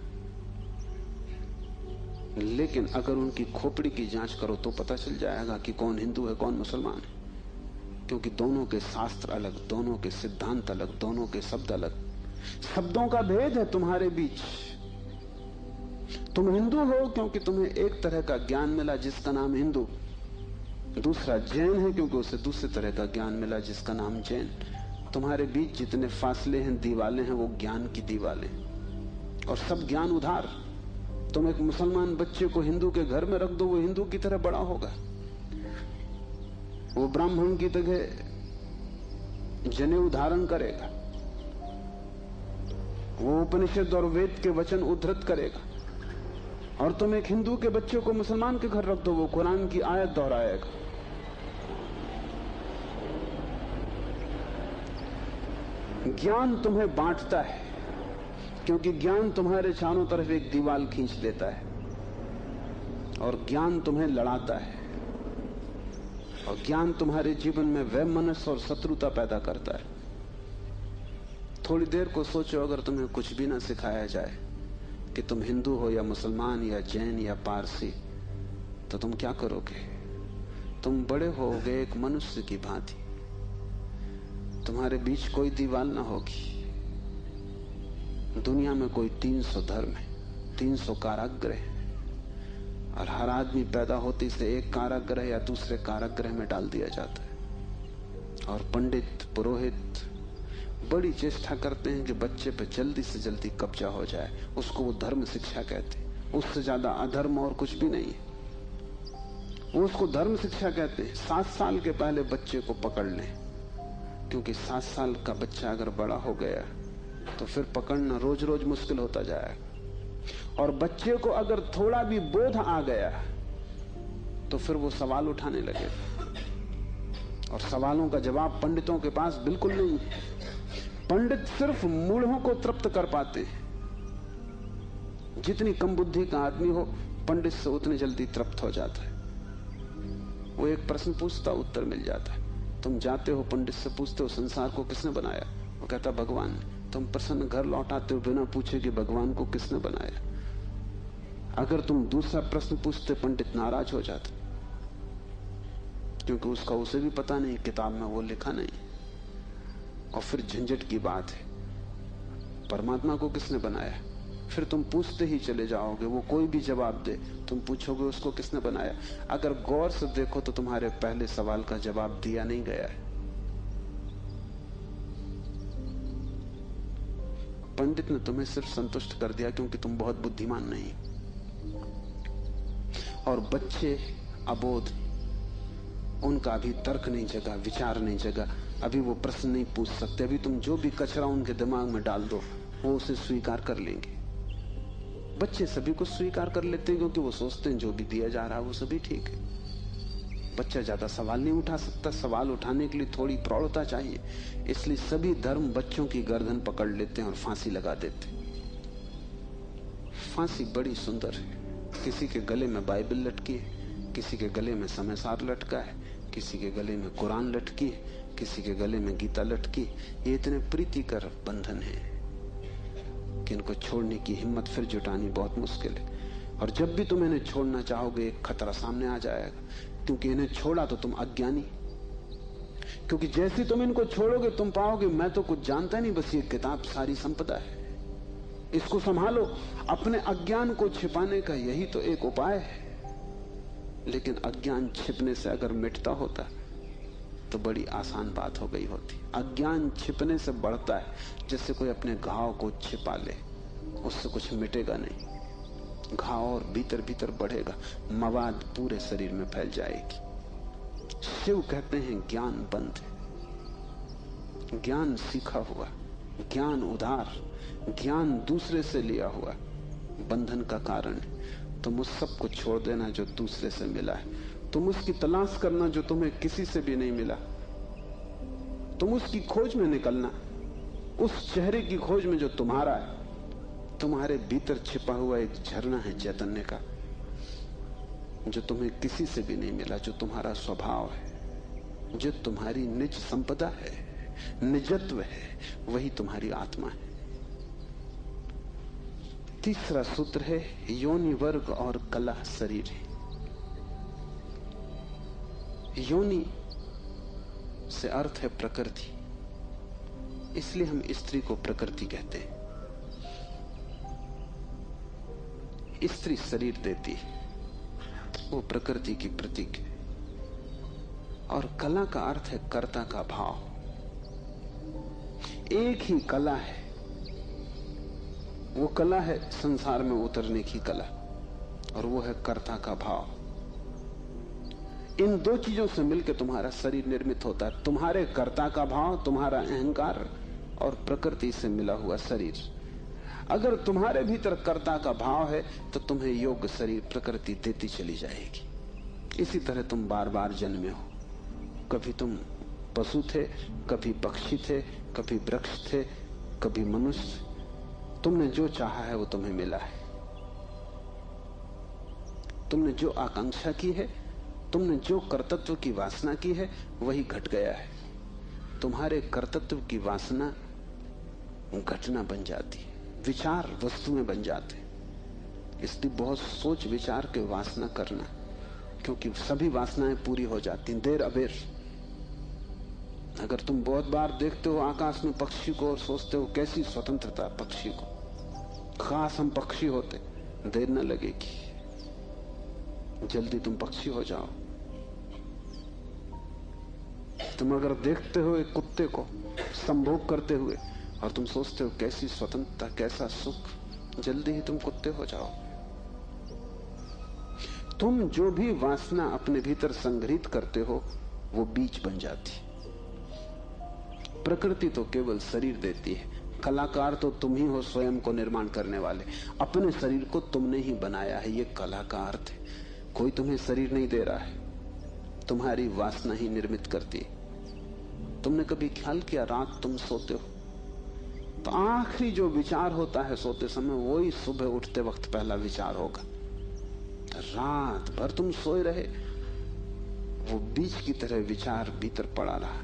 लेकिन अगर उनकी खोपड़ी की जांच करो तो पता चल जाएगा कि कौन हिंदू है, कौन मुसलमान है, क्योंकि दोनों के शास्त्र अलग, दोनों के सिद्धांत अलग, दोनों के शब्द अलग। शब्दों का भेद है तुम्हारे बीच। तुम हिंदू हो क्योंकि तुम्हें एक तरह का ज्ञान मिला जिसका नाम हिंदू, दूसरा जैन है क्योंकि उसे दूसरे तरह का ज्ञान मिला जिसका नाम जैन। तुम्हारे बीच जितने फासले हैं, दीवालें हैं, वो ज्ञान की दीवालें, और सब ज्ञान उधार। तुम एक मुसलमान बच्चे को हिंदू के घर में रख दो, वो हिंदू की तरह बड़ा होगा। वो ब्राह्मण की तरह जनेऊ धारण करेगा, वो उपनिषद और वेद के वचन उद्धृत करेगा। और तुम एक हिंदू के बच्चे को मुसलमान के घर रख दो, वो कुरान की आयत दोहराएगा। ज्ञान तुम्हें बांटता है क्योंकि ज्ञान तुम्हारे चारों तरफ एक दीवार खींच देता है, और ज्ञान तुम्हें लड़ाता है, और ज्ञान तुम्हारे जीवन में वैमनस्य और शत्रुता पैदा करता है। थोड़ी देर को सोचो, अगर तुम्हें कुछ भी ना सिखाया जाए कि तुम हिंदू हो या मुसलमान या जैन या पारसी, तो तुम क्या करोगे? तुम बड़े होगे एक मनुष्य की भांति। तुम्हारे बीच कोई दीवार ना होगी। दुनिया में कोई 300 धर्म है, 300 कारागृह है, और हर आदमी पैदा होते से एक कारागृह या दूसरे कारागृह में डाल दिया जाता है। और पंडित पुरोहित बड़ी चेष्टा करते हैं कि बच्चे पे जल्दी से जल्दी कब्जा हो जाए। उसको वो धर्म शिक्षा कहते हैं। उससे ज्यादा अधर्म और कुछ भी नहीं है। वो उसको धर्म शिक्षा कहते हैं। 7 साल के पहले बच्चे को पकड़ लें, क्योंकि 7 साल का बच्चा अगर बड़ा हो गया तो फिर पकड़ना रोज रोज मुश्किल होता जाएगा। और बच्चे को अगर थोड़ा भी बोध आ गया तो फिर वो सवाल उठाने लगेगा, और सवालों का जवाब पंडितों के पास बिल्कुल नहीं है। पंडित सिर्फ मूढ़ों को तृप्त कर पाते हैं। जितनी कम बुद्धि का आदमी हो, पंडित से उतनी जल्दी तृप्त हो जाता है। वो एक प्रश्न पूछता, उत्तर मिल जाता है। तुम जाते हो पंडित से पूछते हो संसार को किसने बनाया, वो कहता भगवान ने। तुम प्रसन्न घर लौटाते हो बिना पूछे कि भगवान को किसने बनाया। अगर तुम दूसरा प्रश्न पूछते, पंडित नाराज हो जाता, क्योंकि उसका उसे भी पता नहीं, किताब में वो लिखा नहीं। और फिर झंझट की बात है, परमात्मा को किसने बनाया। फिर तुम पूछते ही चले जाओगे, वो कोई भी जवाब दे, तुम पूछोगे उसको किसने बनाया। अगर गौर से देखो तो तुम्हारे पहले सवाल का जवाब दिया नहीं गया है। पंडित ने तुम्हें सिर्फ संतुष्ट कर दिया क्योंकि तुम बहुत बुद्धिमान नहीं। और बच्चे अबोध, उनका अभी तर्क नहीं जगा, विचार नहीं जगा, अभी वो प्रश्न नहीं पूछ सकते। अभी तुम जो भी कचरा उनके दिमाग में डाल दो, वो उसे स्वीकार कर लेंगे। बच्चे सभी को स्वीकार कर लेते हैं क्योंकि वो सोचते हैं जो भी दिया जा रहा है वो सभी ठीक है। बच्चा ज्यादा सवाल नहीं उठा सकता, सवाल उठाने के लिए थोड़ी प्रौढ़ता चाहिए। इसलिए सभी धर्म बच्चों की गर्दन पकड़ लेते हैं और फांसी लगा देते। फांसी बड़ी सुंदर है। किसी के गले में बाइबल लटकी है, किसी के गले में समयसार लटका है, किसी के गले में कुरान लटकी है, किसी के गले में गीता लटकी। ये इतने प्रीतिकर बंधन है। कि इनको छोड़ने की हिम्मत फिर जुटानी बहुत मुश्किल है। और जब भी तुम इन्हें छोड़ना चाहोगे एक खतरा सामने आ जाएगा, क्योंकि इन्हें छोड़ा तो तुम अज्ञानी। क्योंकि जैसे तुम इनको छोड़ोगे तुम पाओगे मैं तो कुछ जानता नहीं, बस ये किताब सारी संपदा है, इसको संभालो। अपने अज्ञान को छिपाने का यही तो एक उपाय है। लेकिन अज्ञान छिपने से अगर मिटता होता तो बड़ी आसान बात हो गई होती। अज्ञान छिपने से बढ़ता है, जैसे कोई अपने घाव को छिपा ले, उससे कुछ मिटेगा नहीं, घाव और भीतर भीतर बढ़ेगा, मवाद पूरे शरीर में फैल जाएगी। शिव कहते हैं ज्ञान बंद है, ज्ञान सीखा हुआ, ज्ञान उधार, ज्ञान दूसरे से लिया हुआ बंधन का कारण है। तुम उस सब को छोड़ देना जो दूसरे से मिला है, तुम उसकी तलाश करना जो तुम्हें किसी से भी नहीं मिला, तुम उसकी खोज में निकलना, उस चेहरे की खोज में जो तुम्हारा है। तुम्हारे भीतर छिपा हुआ एक झरना है चैतन्य का, जो तुम्हें किसी से भी नहीं मिला, जो तुम्हारा स्वभाव है, जो तुम्हारी निज संपदा है, निजत्व है, वही तुम्हारी आत्मा है। तीसरा सूत्र है योनि वर्ग और कला शरीर है। योनि से अर्थ है प्रकृति, इसलिए हम स्त्री को प्रकृति कहते हैं। स्त्री शरीर देती है, वो प्रकृति की प्रतीक है। और कला का अर्थ है कर्ता का भाव। एक ही कला है, वो कला है संसार में उतरने की कला, और वो है कर्ता का भाव। इन दो चीजों से मिलकर तुम्हारा शरीर निर्मित होता है। तुम्हारे कर्ता का भाव, तुम्हारा अहंकार, और प्रकृति से मिला हुआ शरीर। अगर तुम्हारे भीतर कर्ता का भाव है तो तुम्हें योग्य शरीर प्रकृति देती चली जाएगी। इसी तरह तुम बार बार जन्मे हो। कभी तुम पशु थे, कभी पक्षी थे, कभी वृक्ष थे, कभी मनुष्य। तुमने जो चाहा है वो तुम्हें मिला है। तुमने जो आकांक्षा की है, तुमने जो कर्तृत्व की वासना की है, वही घट गया है। तुम्हारे कर्तृत्व की वासना घटना बन जाती है, विचार वस्तुएं बन जाते। इसलिए बहुत सोच विचार के वासना करना, क्योंकि सभी वासनाएं पूरी हो जाती देर अबेर। अगर तुम बहुत बार देखते हो आकाश में पक्षी को और सोचते हो कैसी स्वतंत्रता पक्षी को, खास हम पक्षी होते, देर न लगेगी, जल्दी तुम पक्षी हो जाओ। तुम अगर देखते हो एक कुत्ते को संभोग करते हुए और तुम सोचते हो कैसी स्वतंत्रता, कैसा सुख, जल्दी ही तुम कुत्ते हो जाओ। तुम जो भी वासना अपने भीतर संग्रहित करते हो वो बीज बन जाती। प्रकृति तो केवल शरीर देती है, कलाकार तो तुम ही हो, स्वयं को निर्माण करने वाले। अपने शरीर को तुमने ही बनाया है, ये कला का अर्थ है। कोई तुम्हें शरीर नहीं दे रहा है, तुम्हारी वासना ही निर्मित करती है। तुमने कभी ख्याल किया रात तुम सोते हो तो आखिरी जो विचार होता है सोते समय, वही सुबह उठते वक्त पहला विचार होगा। रात भर तुम सोए रहे, वो बीज की तरह विचार भीतर पड़ा रहा,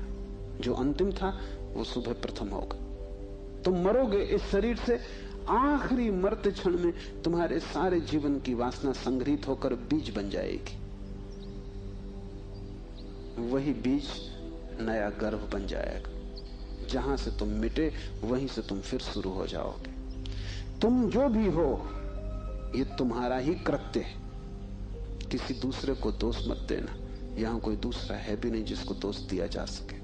जो अंतिम था वो सुबह प्रथम होगा। तुम मरोगे इस शरीर से, आखिरी मरते क्षण में तुम्हारे सारे जीवन की वासना संग्रहित होकर बीज बन जाएगी। वही बीज नया गर्भ बन जाएगा। जहां से तुम मिटे वहीं से तुम फिर शुरू हो जाओगे। तुम जो भी हो ये तुम्हारा ही कृत्य है, किसी दूसरे को दोष मत देना। यहां कोई दूसरा है भी नहीं जिसको दोष दिया जा सके।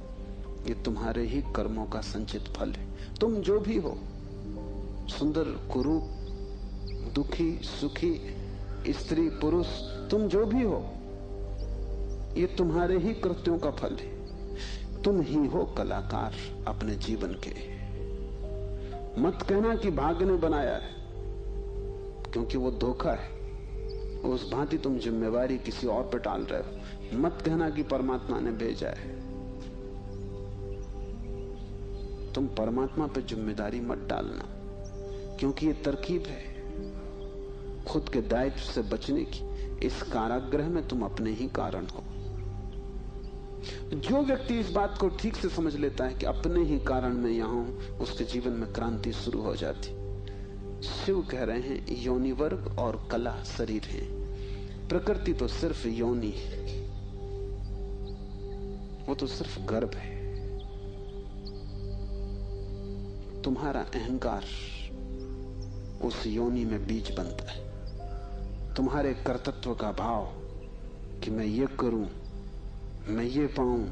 ये तुम्हारे ही कर्मों का संचित फल है। तुम जो भी हो, सुंदर कुरूप, दुखी सुखी, स्त्री पुरुष, तुम जो भी हो, ये तुम्हारे ही कृत्यों का फल है। तुम ही हो कलाकार अपने जीवन के। मत कहना कि भाग्य ने बनाया है, क्योंकि वो धोखा है। उस भांति तुम जिम्मेवारी किसी और पर टाल रहे हो। मत कहना कि परमात्मा ने भेजा है। तुम परमात्मा पर जिम्मेदारी मत डालना, क्योंकि ये तरकीब है खुद के दायित्व से बचने की। इस कारागृह में तुम अपने ही कारण हो। जो व्यक्ति इस बात को ठीक से समझ लेता है कि अपने ही कारण में यहां हूं, उसके जीवन में क्रांति शुरू हो जाती। शिव कह रहे हैं योनि वर्ग और कला शरीर है। प्रकृति तो सिर्फ योनि है, वो तो सिर्फ गर्भ है। तुम्हारा अहंकार उस योनि में बीज बनता है। तुम्हारे कर्तृत्व का भाव कि मैं ये करूं, मैं ये पाऊं,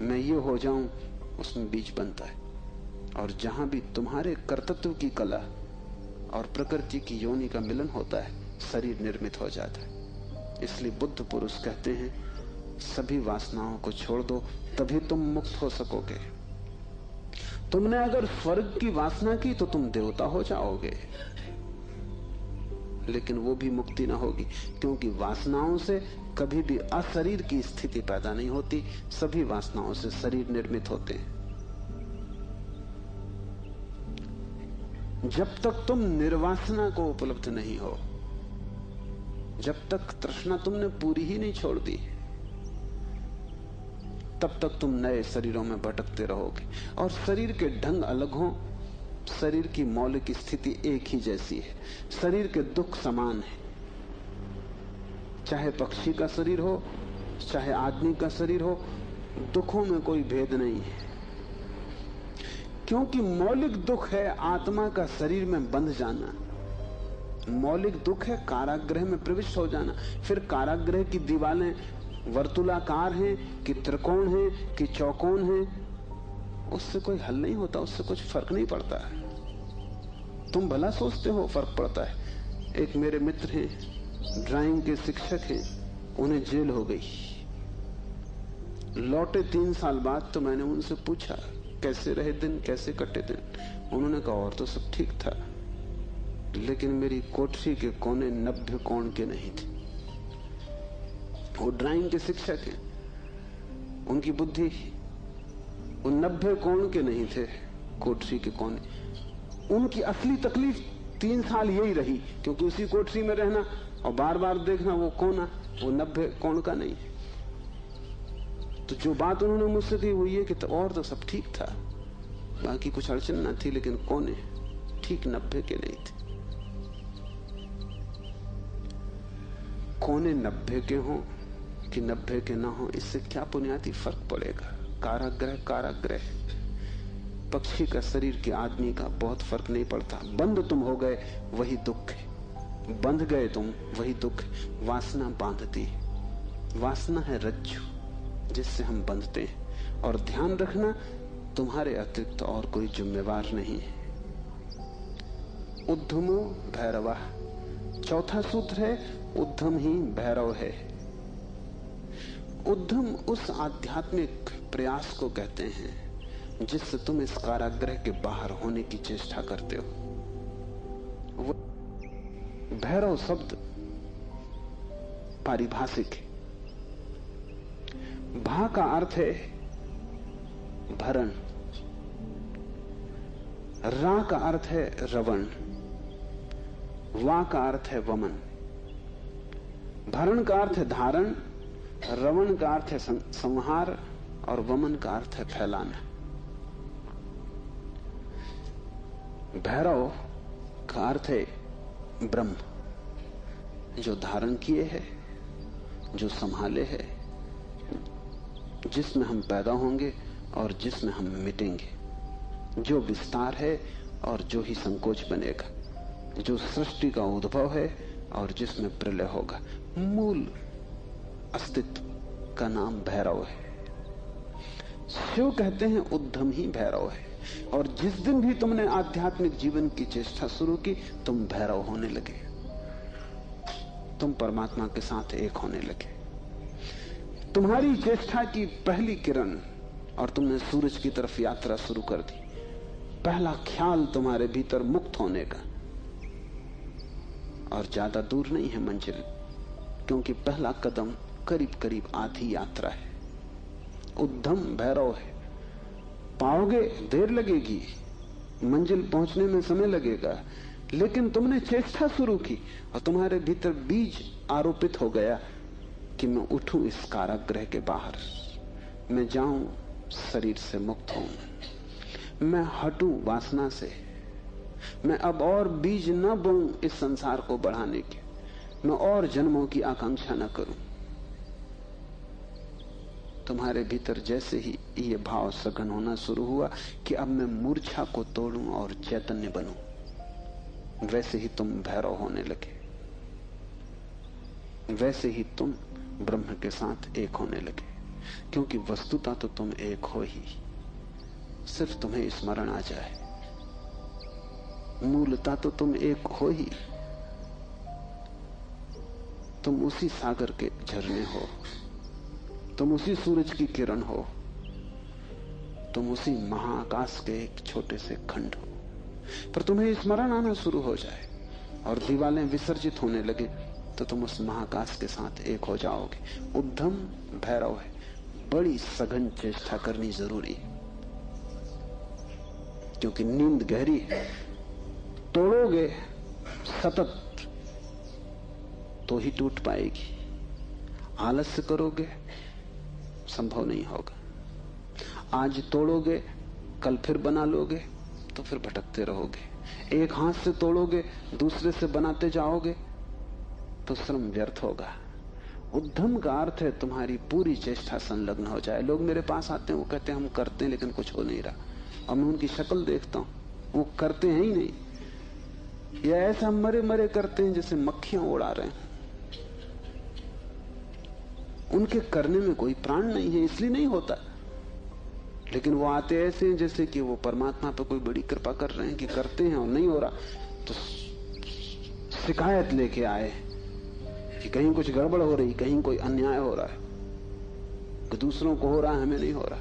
मैं ये हो जाऊं, उसमें बीज बनता है। और जहां भी तुम्हारे कर्तृत्व की कला और प्रकृति की योनि का मिलन होता है, शरीर निर्मित हो जाता है। इसलिए बुद्ध पुरुष कहते हैं सभी वासनाओं को छोड़ दो, तभी तुम मुक्त हो सकोगे। तुमने अगर स्वर्ग की वासना की तो तुम देवता हो जाओगे, लेकिन वो भी मुक्ति ना होगी, क्योंकि वासनाओं से कभी भी अशरीर की स्थिति पैदा नहीं होती। सभी वासनाओं से शरीर निर्मित होते हैं। जब तक तुम निर्वासना को उपलब्ध नहीं हो, जब तक तृष्णा तुमने पूरी ही नहीं छोड़ दी, तब तक तुम नए शरीरों में भटकते रहोगे। और शरीर के ढंग अलग हों, शरीर की मौलिक स्थिति एक ही जैसी है। शरीर के दुख समान है, चाहे पक्षी का शरीर हो चाहे आदमी का शरीर हो, दुखों में कोई भेद नहीं है। क्योंकि मौलिक दुख है आत्मा का शरीर में बंध जाना। मौलिक दुख है कारागृह में प्रविष्ट हो जाना। फिर कारागृह की दीवारें वर्तुलाकार हैं कि त्रिकोण हैं कि चौकोन हैं, उससे कोई हल नहीं होता, उससे कुछ फर्क नहीं पड़ता है। तुम भला सोचते हो फर्क पड़ता है। एक मेरे मित्र हैं, ड्राइंग के शिक्षक हैं, उन्हें जेल हो गई। लौटे 3 साल बाद तो मैंने उनसे पूछा कैसे रहे दिन, कैसे कटे दिन। उन्होंने कहा और तो सब ठीक था, लेकिन मेरी कोठरी के कोने 90 कोण के नहीं थे। वो ड्राइंग के शिक्षक हैं, उनकी बुद्धि वो 90 कोण के नहीं थे कोठरी के कोने। उनकी असली तकलीफ 3 साल यही रही, क्योंकि उसी कोठरी में रहना और बार बार देखना वो कोना, वो 90 कोण का नहीं। तो जो बात उन्होंने मुझसे कही वो ये कि तो और तो सब ठीक था, बाकी कुछ अड़चन ना थी, लेकिन कोने ठीक 90 के नहीं थे। कोने 90 के हों कि 90 के ना हो, इससे क्या बुनियादी फर्क पड़ेगा। कारागृह कारागृह, पक्षी का शरीर के आदमी का बहुत फर्क नहीं पड़ता। बंद तुम हो गए वही दुख है, बंध गए तुम वही दुख। वासना बांधती, वासना है रज्जु जिससे हम बंधते हैं। और ध्यान रखना तुम्हारे अतिरिक्त और कोई जिम्मेवार नहीं है। उद्धमो भैरवा, चौथा सूत्र है उद्धम ही भैरव है। उद्धम उस आध्यात्मिक प्रयास को कहते हैं जिससे तुम इस कारागृह के बाहर होने की चेष्टा करते हो। भैरव शब्द पारिभाषिक है। भा का अर्थ है भरण, रा का अर्थ है रवण, वा का अर्थ है वमन। भरण का अर्थ है धारण, रवण का अर्थ है संहार और वमन का अर्थ है फैलाना। भैरव का अर्थ है ब्रह्म, जो धारण किए है, जो संभाले है, जिसमें हम पैदा होंगे और जिसमें हम मिटेंगे, जो विस्तार है और जो ही संकोच बनेगा, जो सृष्टि का उद्भव है और जिसमें प्रलय होगा। मूल अस्तित्व का नाम भैरव है। शिव कहते हैं उद्धम ही भैरव है। और जिस दिन भी तुमने आध्यात्मिक जीवन की चेष्टा शुरू की, तुम भैरव होने लगे, तुम परमात्मा के साथ एक होने लगे। तुम्हारी चेष्टा की पहली किरण और तुमने सूरज की तरफ यात्रा शुरू कर दी। पहला ख्याल तुम्हारे भीतर मुक्त होने का, और ज्यादा दूर नहीं है मंजिल, क्योंकि पहला कदम करीब करीब आधी यात्रा है। उद्धम भैरव है। पाओगे देर लगेगी, मंजिल पहुंचने में समय लगेगा, लेकिन तुमने चेष्टा शुरू की और तुम्हारे भीतर बीज आरोपित हो गया कि मैं उठूं इस कारागृह के बाहर, मैं जाऊं शरीर से मुक्त हूं, मैं हटूं वासना से, मैं अब और बीज न बोऊं इस संसार को बढ़ाने के, मैं और जन्मों की आकांक्षा न करूं। तुम्हारे भीतर जैसे ही ये भाव सघन होना शुरू हुआ कि अब मैं मूर्छा को तोड़ूं और चैतन्य बनूं, वैसे ही तुम भैरव होने लगे, वैसे ही तुम ब्रह्म के साथ एक होने लगे। क्योंकि वस्तुतः तो तुम एक हो ही, सिर्फ तुम्हें स्मरण आ जाए। मूलतः तो तुम एक हो ही, तुम उसी सागर के झरने हो, तुम उसी सूरज की किरण हो, तुम उसी महाआकाश के एक छोटे से खंड हो। पर तुम्हें स्मरण आना शुरू हो जाए और दीवालें विसर्जित होने लगे तो तुम उस महाकाश के साथ एक हो जाओगे। उद्यम भैरव है, बड़ी सघन चेष्टा करनी जरूरी है, क्योंकि नींद गहरी है। तोड़ोगे सतत तो ही टूट पाएगी, आलस्य करोगे संभव नहीं होगा। आज तोड़ोगे कल फिर बना लोगे तो फिर भटकते रहोगे। एक हाथ से तोड़ोगे दूसरे से बनाते जाओगे तो श्रम व्यर्थ होगा। उद्यम का अर्थ है तुम्हारी पूरी चेष्टा संलग्न हो जाए। लोग मेरे पास आते हैं, वो कहते हैं हम करते हैं लेकिन कुछ हो नहीं रहा, और मैं उनकी शक्ल देखता हूं, वो करते हैं ही नहीं, या ऐसा मरे मरे करते हैं जैसे मक्खियां उड़ा रहे हैं। उनके करने में कोई प्राण नहीं है, इसलिए नहीं होता। लेकिन वो आते ऐसे हैं जैसे कि वो परमात्मा पर कोई बड़ी कृपा कर रहे हैं कि करते हैं और नहीं हो रहा, तो शिकायत लेके आए कि कहीं कुछ गड़बड़ हो रही, कहीं कोई अन्याय हो रहा है, कि दूसरों को हो रहा है हमें नहीं हो रहा।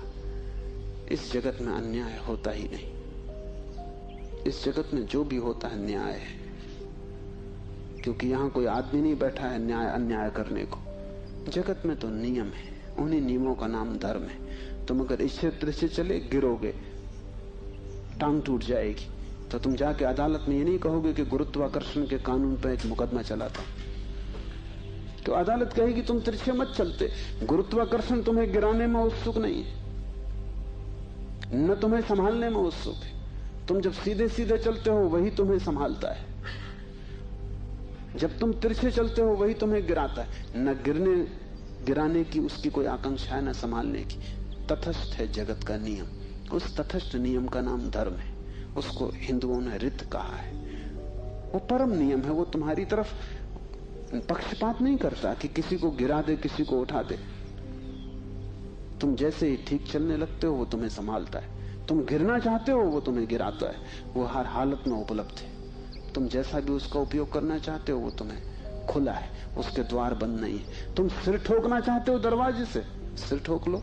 इस जगत में अन्याय होता ही नहीं। इस जगत में जो भी होता है न्याय है, क्योंकि यहां कोई आदमी नहीं बैठा है न्याय अन्याय करने को। जगत में तो नियम है, उन्हीं नियमों का नाम धर्म है। तुम अगर इस क्षेत्र से चले गिरोगे, टांग टूट जाएगी, तो तुम जाके अदालत में ये नहीं कहोगे कि गुरुत्वाकर्षण के कानून पर एक मुकदमा चला था, तो अदालत कहेगी तुम तिरछे मत चलते। गुरुत्वाकर्षण तुम्हें गिराने में उत्सुक नहीं है, न तुम्हें संभालने में उत्सुक है। तुम जब सीधे सीधे चलते हो वही तुम्हें संभालता है, जब तुम तिरछे चलते हो वही तुम्हें गिराता है। न गिराने की उसकी कोई आकांक्षा है, न संभालने की। तटस्थ है जगत का नियम, उस तटस्थ नियम का नाम धर्म है। उसको हिंदुओं ने रित कहा है। वो परम नियम है, वो तुम्हारी तरफ पक्षपात नहीं करता कि किसी को गिरा दे किसी को उठा दे। तुम जैसे ही ठीक चलने लगते हो वो तुम्हें संभालता है, तुम गिरना चाहते हो वो तुम्हें गिराता है। वो हर हालत में उपलब्ध है। तुम जैसा भी उसका उपयोग करना चाहते हो वो तुम्हें खुला है, उसके द्वार बंद नहीं है। तुम सिर ठोकना चाहते हो दरवाजे से, सिर ठोक लो।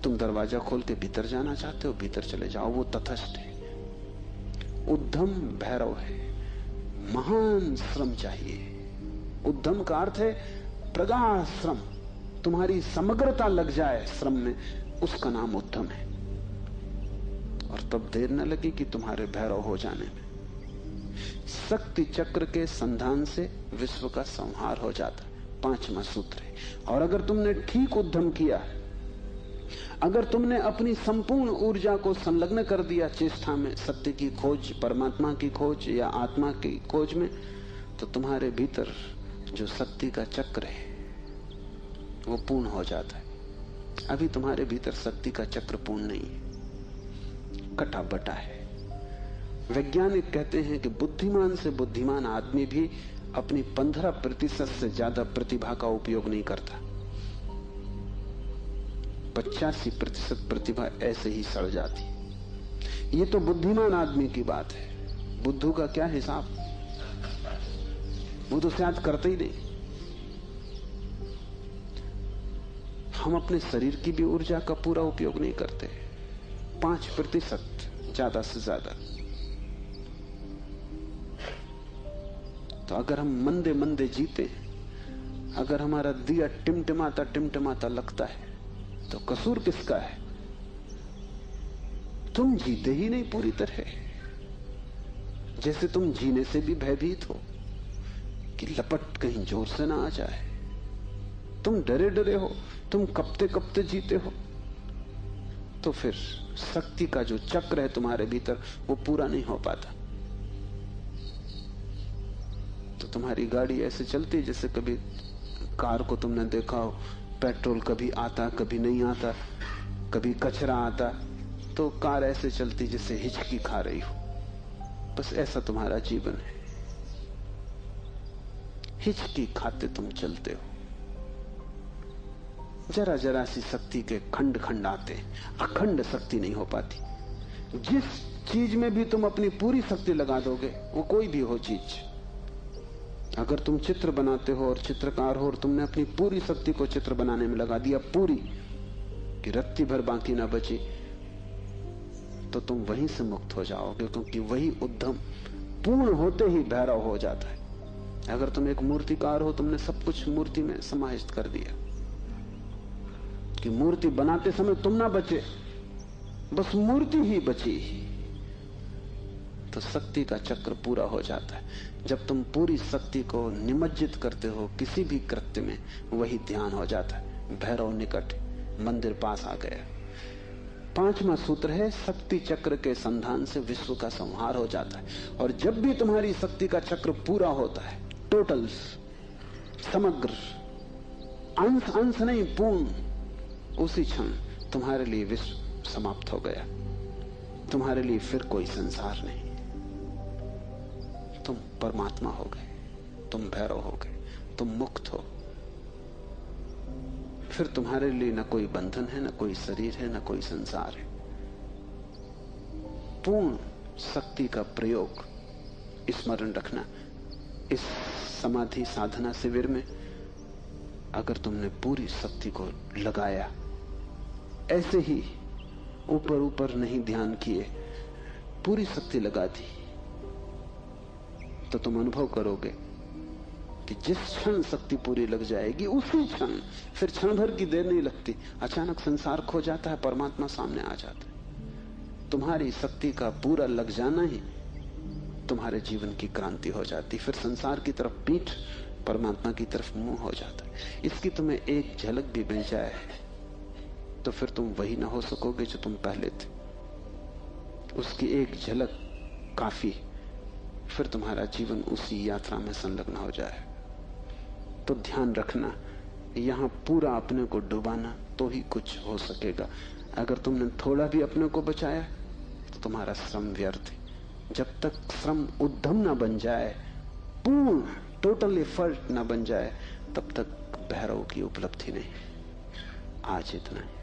तुम दरवाजा खोल के भीतर जाना चाहते हो, भीतर चले जाओ। वो तटस्थ है। उद्यम भैरव है, महान श्रम चाहिए। उद्यम का अर्थ है प्रगाढ़ श्रम, तुम्हारी समग्रता लग जाए श्रम में, उसका नाम उद्यम है। और तब देर न लगी कि तुम्हारे भैरव हो जाने में। शक्ति चक्र के संधान से विश्व का संहार हो जाता, 5वां सूत्र है। और अगर तुमने ठीक उद्यम किया, अगर तुमने अपनी संपूर्ण ऊर्जा को संलग्न कर दिया चेष्टा में, सत्य की खोज, परमात्मा की खोज या आत्मा की खोज में, तो तुम्हारे भीतर जो शक्ति का चक्र है वो पूर्ण हो जाता है। अभी तुम्हारे भीतर शक्ति का चक्र पूर्ण नहीं है, कटा बटा है। वैज्ञानिक कहते हैं कि बुद्धिमान से बुद्धिमान आदमी भी अपनी 15% से ज्यादा प्रतिभा का उपयोग नहीं करता। 85% प्रतिभा ऐसे ही सड़ जाती। ये तो बुद्धिमान आदमी की बात है। बुद्धू का क्या हिसाब, वो तो शायद करते ही नहीं। हम अपने शरीर की भी ऊर्जा का पूरा उपयोग नहीं करते, 5% ज्यादा से ज्यादा। तो अगर हम मंदे मंदे जीते, अगर हमारा दिया टिमटिमाता टिमटिमाता लगता है, तो कसूर किसका है? तुम जीते ही नहीं पूरी तरह। जैसे तुम जीने से भी भयभीत हो कि लपट कहीं जोर से ना आ जाए। तुम डरे डरे हो, तुम कपते कपते जीते हो। तो फिर शक्ति का जो चक्र है तुम्हारे भीतर वो पूरा नहीं हो पाता। तुम्हारी गाड़ी ऐसे चलती है जैसे कभी कार को तुमने देखा हो, पेट्रोल कभी आता कभी नहीं आता, कभी कचरा आता, तो कार ऐसे चलती जैसे हिचकी खा रही हो। बस ऐसा तुम्हारा जीवन है, हिचकी खाते तुम चलते हो। जरा जरा सी शक्ति के खंड खंड आते, अखंड शक्ति नहीं हो पाती। जिस चीज में भी तुम अपनी पूरी शक्ति लगा दोगे, वो कोई भी हो चीज, अगर तुम चित्र बनाते हो और चित्रकार हो और तुमने अपनी पूरी शक्ति को चित्र बनाने में लगा दिया, पूरी कि रत्ती भर बाकी ना बची, तो तुम वहीं से मुक्त हो जाओगे, क्योंकि वही उद्यम पूर्ण होते ही भैरव हो जाता है। अगर तुम एक मूर्तिकार हो, तुमने सब कुछ मूर्ति में समाहित कर दिया कि मूर्ति बनाते समय तुम ना बचे, बस मूर्ति ही बची, तो शक्ति का चक्र पूरा हो जाता है। जब तुम पूरी शक्ति को निमज्जित करते हो किसी भी कृत्य में, वही ध्यान हो जाता है। भैरव निकट, मंदिर पास आ गया। 5वां सूत्र है, शक्ति चक्र के संधान से विश्व का संहार हो जाता है। और जब भी तुम्हारी शक्ति का चक्र पूरा होता है, टोटल, समग्र, अंश अंश नहीं, पूर्ण, उसी क्षण तुम्हारे लिए विश्व समाप्त हो गया। तुम्हारे लिए फिर कोई संसार नहीं, तुम परमात्मा हो गए, तुम भैरव हो गए, तुम मुक्त हो। फिर तुम्हारे लिए न कोई बंधन है, न कोई शरीर है, न कोई संसार है। पूर्ण शक्ति का प्रयोग स्मरण रखना। इस समाधि साधना शिविर में अगर तुमने पूरी शक्ति को लगाया, ऐसे ही ऊपर ऊपर नहीं ध्यान किए, पूरी शक्ति लगा दी, तो तुम अनुभव करोगे कि जिस क्षण शक्ति पूरी लग जाएगी, उसी क्षण, फिर क्षण भर की देर नहीं लगती, अचानक संसार खो जाता है, परमात्मा सामने आ जाता है। तुम्हारी शक्ति का पूरा लग जाना ही तुम्हारे जीवन की क्रांति हो जाती। फिर संसार की तरफ पीठ, परमात्मा की तरफ मुंह हो जाता है। इसकी तुम्हें एक झलक भी मिल जाए तो फिर तुम वही ना हो सकोगे जो तुम पहले थे। उसकी एक झलक काफी, फिर तुम्हारा जीवन उसी यात्रा में संलग्न हो जाए। तो ध्यान रखना, यहां पूरा अपने को डुबाना तो ही कुछ हो सकेगा। अगर तुमने थोड़ा भी अपने को बचाया तो तुम्हारा श्रम व्यर्थ है। जब तक श्रम उद्यम ना बन जाए, पूर्ण टोटल एफर्ट ना बन जाए, तब तक भैरव की उपलब्धि नहीं। आज इतना ही।